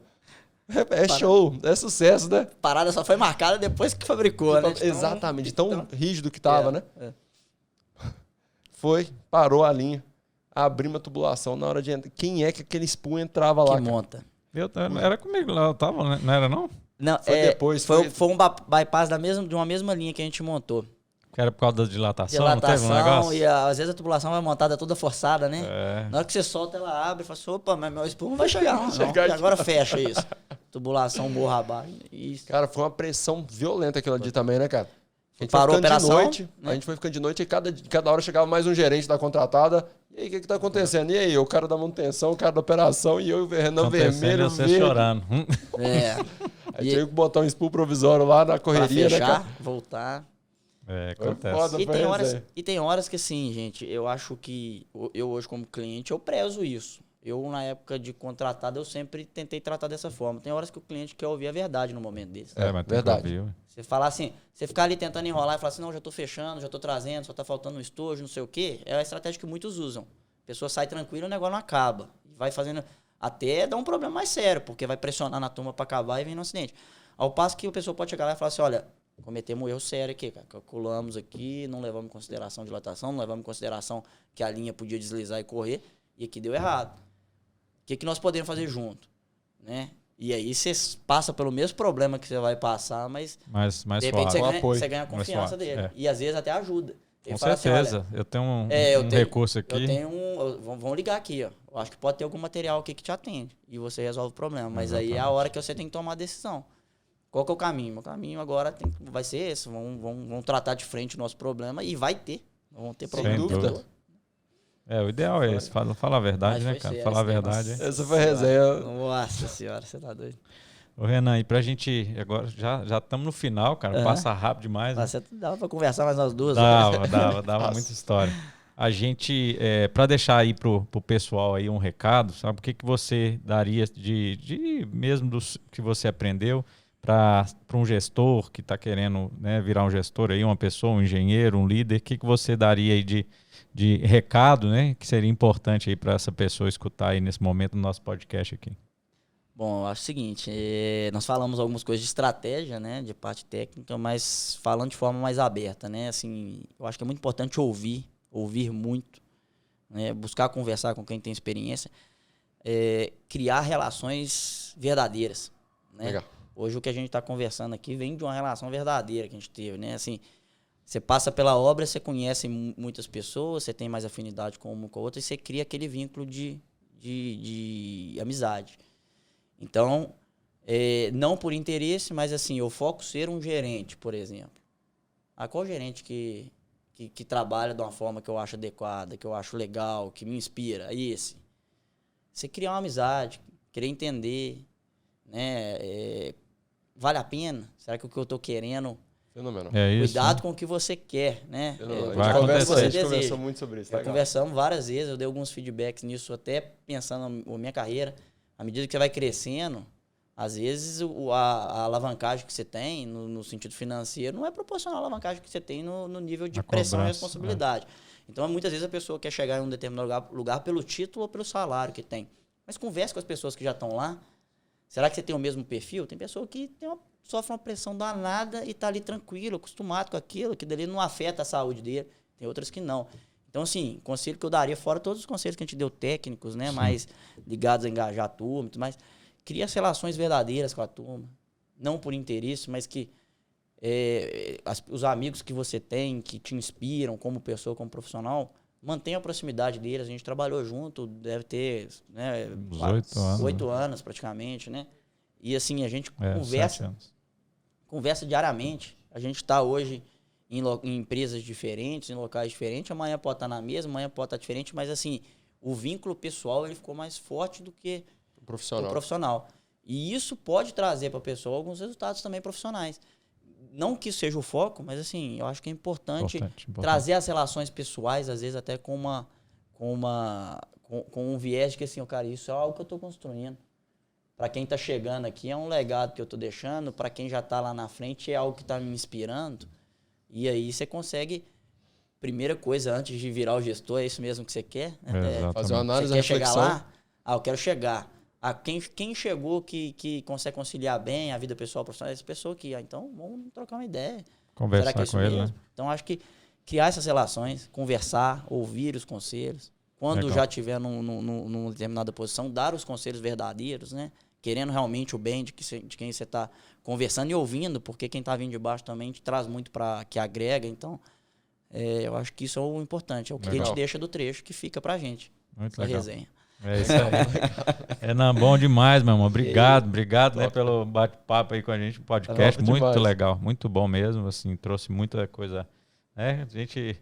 É show, é sucesso, né? A parada só foi marcada depois que fabricou, né? Exatamente, tão rígido que tava, né? Foi, parou a linha, abrimos a tubulação na hora de entrar. Quem é que aquele spool entrava lá? Que monta. Era comigo lá, eu tava, né? Não era não? Não, Foi depois. Foi um bypass de uma mesma linha que a gente montou. Que era por causa da dilatação, não teve um negócio? E às vezes a tubulação vai montada toda forçada, né? Na hora que você solta, ela abre e fala assim, opa, mas meu spool não vai chegar não. E agora fecha isso. Tubulação morra abaixo. Isso. Cara, foi uma pressão violenta aquilo ali também, né, cara? A gente Parou a foi ficando operação, de noite, né? a gente foi ficando de noite e cada hora chegava mais um gerente da contratada. E aí, o que tá acontecendo? E aí, o cara da manutenção, o cara da operação e eu e o Renan vermelho, você verde. chorando. Aí tive que botar um spool provisório lá na correria, pra fechar, né, cara? voltar. Acontece. Foda, E tem horas que assim, gente, eu acho que eu hoje como cliente, eu prezo isso. Eu, na época de contratado, eu sempre tentei tratar dessa forma. Tem horas que o cliente quer ouvir a verdade no momento desse. Mas verdade. Você falar assim, você ficar ali tentando enrolar e falar assim, não, já tô fechando, já tô trazendo, só tá faltando um estojo, não sei o quê, é a estratégia que muitos usam. A pessoa sai tranquila, o negócio não acaba. Vai fazendo, até dá um problema mais sério, porque vai pressionar na turma para acabar e vem no acidente. Ao passo que a pessoa pode chegar lá e falar assim, olha, cometemos um erro sério aqui, cara. Calculamos aqui, não levamos em consideração dilatação, não levamos em consideração que a linha podia deslizar e correr, e aqui deu errado. O que nós podemos fazer junto? Né? E aí você passa pelo mesmo problema que você vai passar, mas mais de repente suave. você ganha a confiança dele. E às vezes até ajuda. Com certeza. Assim, eu tenho um recurso aqui. Eu tenho vamos ligar aqui, ó. Eu acho que pode ter algum material aqui que te atende. E você resolve o problema. Mas aí é a hora que você tem que tomar a decisão. Qual que é o caminho? Meu caminho agora vai ser esse. Vamos tratar de frente o nosso problema e vai ter. Vão ter problema. Sem dúvida. O ideal é esse. Fala a verdade, né, cara? Falar a verdade. Essa foi a resenha. Nossa senhora, você tá doido. Ô, Renan, e pra gente, agora já estamos no final, cara, passa rápido demais. Né? Dava pra conversar mais umas 2 horas. Dava muita história. A gente, pra deixar aí pro pessoal aí um recado, sabe, o que você daria de mesmo que você aprendeu para um gestor que está querendo, né, virar um gestor aí, uma pessoa, um engenheiro, um líder, o que você daria aí de recado, né, que seria importante aí para essa pessoa escutar aí nesse momento no nosso podcast aqui? Bom, eu acho o seguinte, nós falamos algumas coisas de estratégia, né, de parte técnica, mas falando de forma mais aberta, né, assim, eu acho que é muito importante ouvir muito, né, buscar conversar com quem tem experiência, criar relações verdadeiras, né. Legal. Hoje o que a gente está conversando aqui vem de uma relação verdadeira que a gente teve, né, assim, você passa pela obra, você conhece muitas pessoas, você tem mais afinidade com uma com a outra e você cria aquele vínculo de amizade. Então, não por interesse, mas assim, eu foco ser um gerente, por exemplo. Qual gerente que trabalha de uma forma que eu acho adequada, que eu acho legal, que me inspira? Esse. Você criar uma amizade, querer entender, né? Vale a pena? Será que o que eu estou querendo... Fenomenal. Cuidado com o que você quer, né? A gente conversou muito sobre isso. Conversamos várias vezes, eu dei alguns feedbacks nisso, até pensando na minha carreira. À medida que você vai crescendo, às vezes a alavancagem que você tem no sentido financeiro não é proporcional à alavancagem que você tem no nível de pressão e responsabilidade. Então, muitas vezes a pessoa quer chegar em um determinado lugar pelo título ou pelo salário que tem. Mas converse com as pessoas que já estão lá. Será que você tem o mesmo perfil? Tem pessoa que sofre uma pressão danada e está ali tranquilo, acostumado com aquilo, que dali não afeta a saúde dele. Tem outras que não. Então, assim, conselho que eu daria, fora todos os conselhos que a gente deu técnicos, né, mais ligados a engajar a turma e tudo mais, cria as relações verdadeiras com a turma. Não por interesse, mas que os amigos que você tem, que te inspiram como pessoa, como profissional, mantenha a proximidade deles. A gente trabalhou junto, deve ter, né, 8 anos praticamente, né? E assim, a gente conversa diariamente. A gente está hoje em empresas diferentes, em locais diferentes. Amanhã pode estar na mesma, amanhã pode estar diferente, mas assim, o vínculo pessoal ele ficou mais forte do que o profissional. E isso pode trazer para a pessoa alguns resultados também profissionais. Não que isso seja o foco, mas assim, eu acho que é importante trazer as relações pessoais, às vezes até com um viés de que assim, cara, isso é algo que eu estou construindo. Para quem está chegando aqui, é um legado que eu estou deixando. Para quem já está lá na frente, é algo que está me inspirando. E aí você consegue primeira coisa antes de virar o gestor, é isso mesmo que você quer? Fazer uma análise, você quer chegar reflexão. lá? Eu quero chegar. Quem chegou que consegue conciliar bem a vida pessoal e profissional? Essa pessoa aqui. Então, vamos trocar uma ideia. Conversar Será que é isso com ele, mesmo? né? Então, acho que criar essas relações, conversar, ouvir os conselhos. Quando Legal. já estiver numa determinada posição, dar os conselhos verdadeiros, né? Querendo realmente o bem de quem você está conversando e ouvindo, porque quem está vindo de baixo também te traz muito para que agrega. Então, eu acho que isso é o importante. É o que a gente deixa do trecho que fica para a gente. Muito da legal. resenha. É isso aí. Renan, bom demais, meu irmão. Obrigado, né, pelo bate-papo aí com a gente, podcast. Muito demais. legal, muito bom mesmo. Assim, trouxe muita coisa. A gente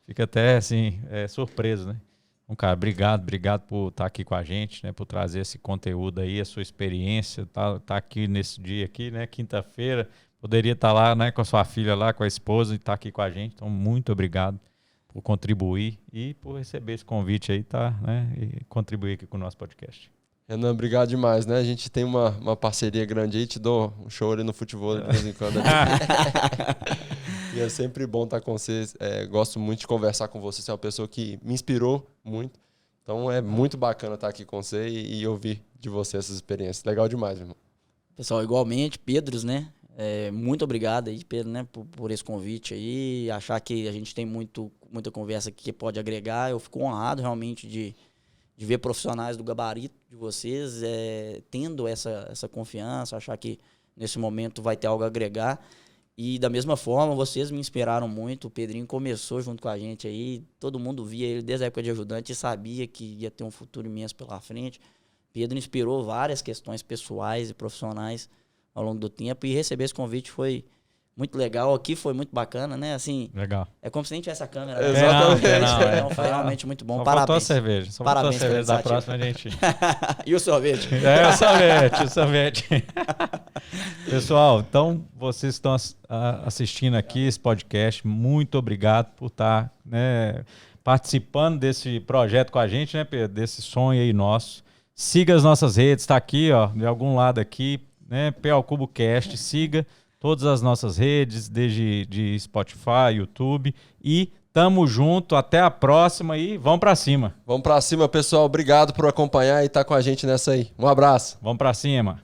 fica até assim, surpreso, né? Então, cara, obrigado por estar aqui com a gente, né? Por trazer esse conteúdo aí, a sua experiência, tá aqui nesse dia aqui, né? Quinta-feira. Poderia estar lá, né, com a sua filha lá, com a esposa e estar aqui com a gente. Então, muito obrigado por contribuir e por receber esse convite aí, tá, né, e contribuir aqui com o nosso podcast. Renan, obrigado demais, né? A gente tem uma parceria grande aí, te dou um show ali no futebol de vez em quando. E é sempre bom estar com vocês. Gosto muito de conversar com você. Você é uma pessoa que me inspirou muito. Então é muito bacana estar aqui com você e ouvir de você essas experiências. Legal demais, meu irmão. Pessoal, igualmente, Pedros, né? Muito obrigado aí, Pedro, né, por esse convite aí. Achar que a gente tem muita conversa aqui que pode agregar. Eu fico honrado realmente de ver profissionais do gabarito de vocês tendo essa confiança, achar que nesse momento vai ter algo a agregar. E da mesma forma, vocês me inspiraram muito. O Pedrinho começou junto com a gente aí. Todo mundo via ele desde a época de ajudante e sabia que ia ter um futuro imenso pela frente. Pedro inspirou várias questões pessoais e profissionais ao longo do tempo, e receber esse convite foi muito legal. Aqui foi muito bacana, né? Assim, legal. É como se nem tivesse a câmera. Né? Exatamente. Então foi realmente muito bom. Só Parabéns. faltou a cerveja. Só faltou a cerveja da próxima, gente. E o sorvete? O sorvete. Pessoal, então vocês estão assistindo aqui esse podcast. Muito obrigado por estar, né, participando desse projeto com a gente, né, Pedro? Desse sonho aí nosso. Siga as nossas redes, está aqui, ó, de algum lado aqui, né? PL Cubo Cast. Siga todas as nossas redes, desde de Spotify, YouTube. E tamo junto, até a próxima e vamos pra cima. Vamos pra cima, pessoal. Obrigado por acompanhar e estar com a gente nessa aí. Um abraço. Vamos pra cima.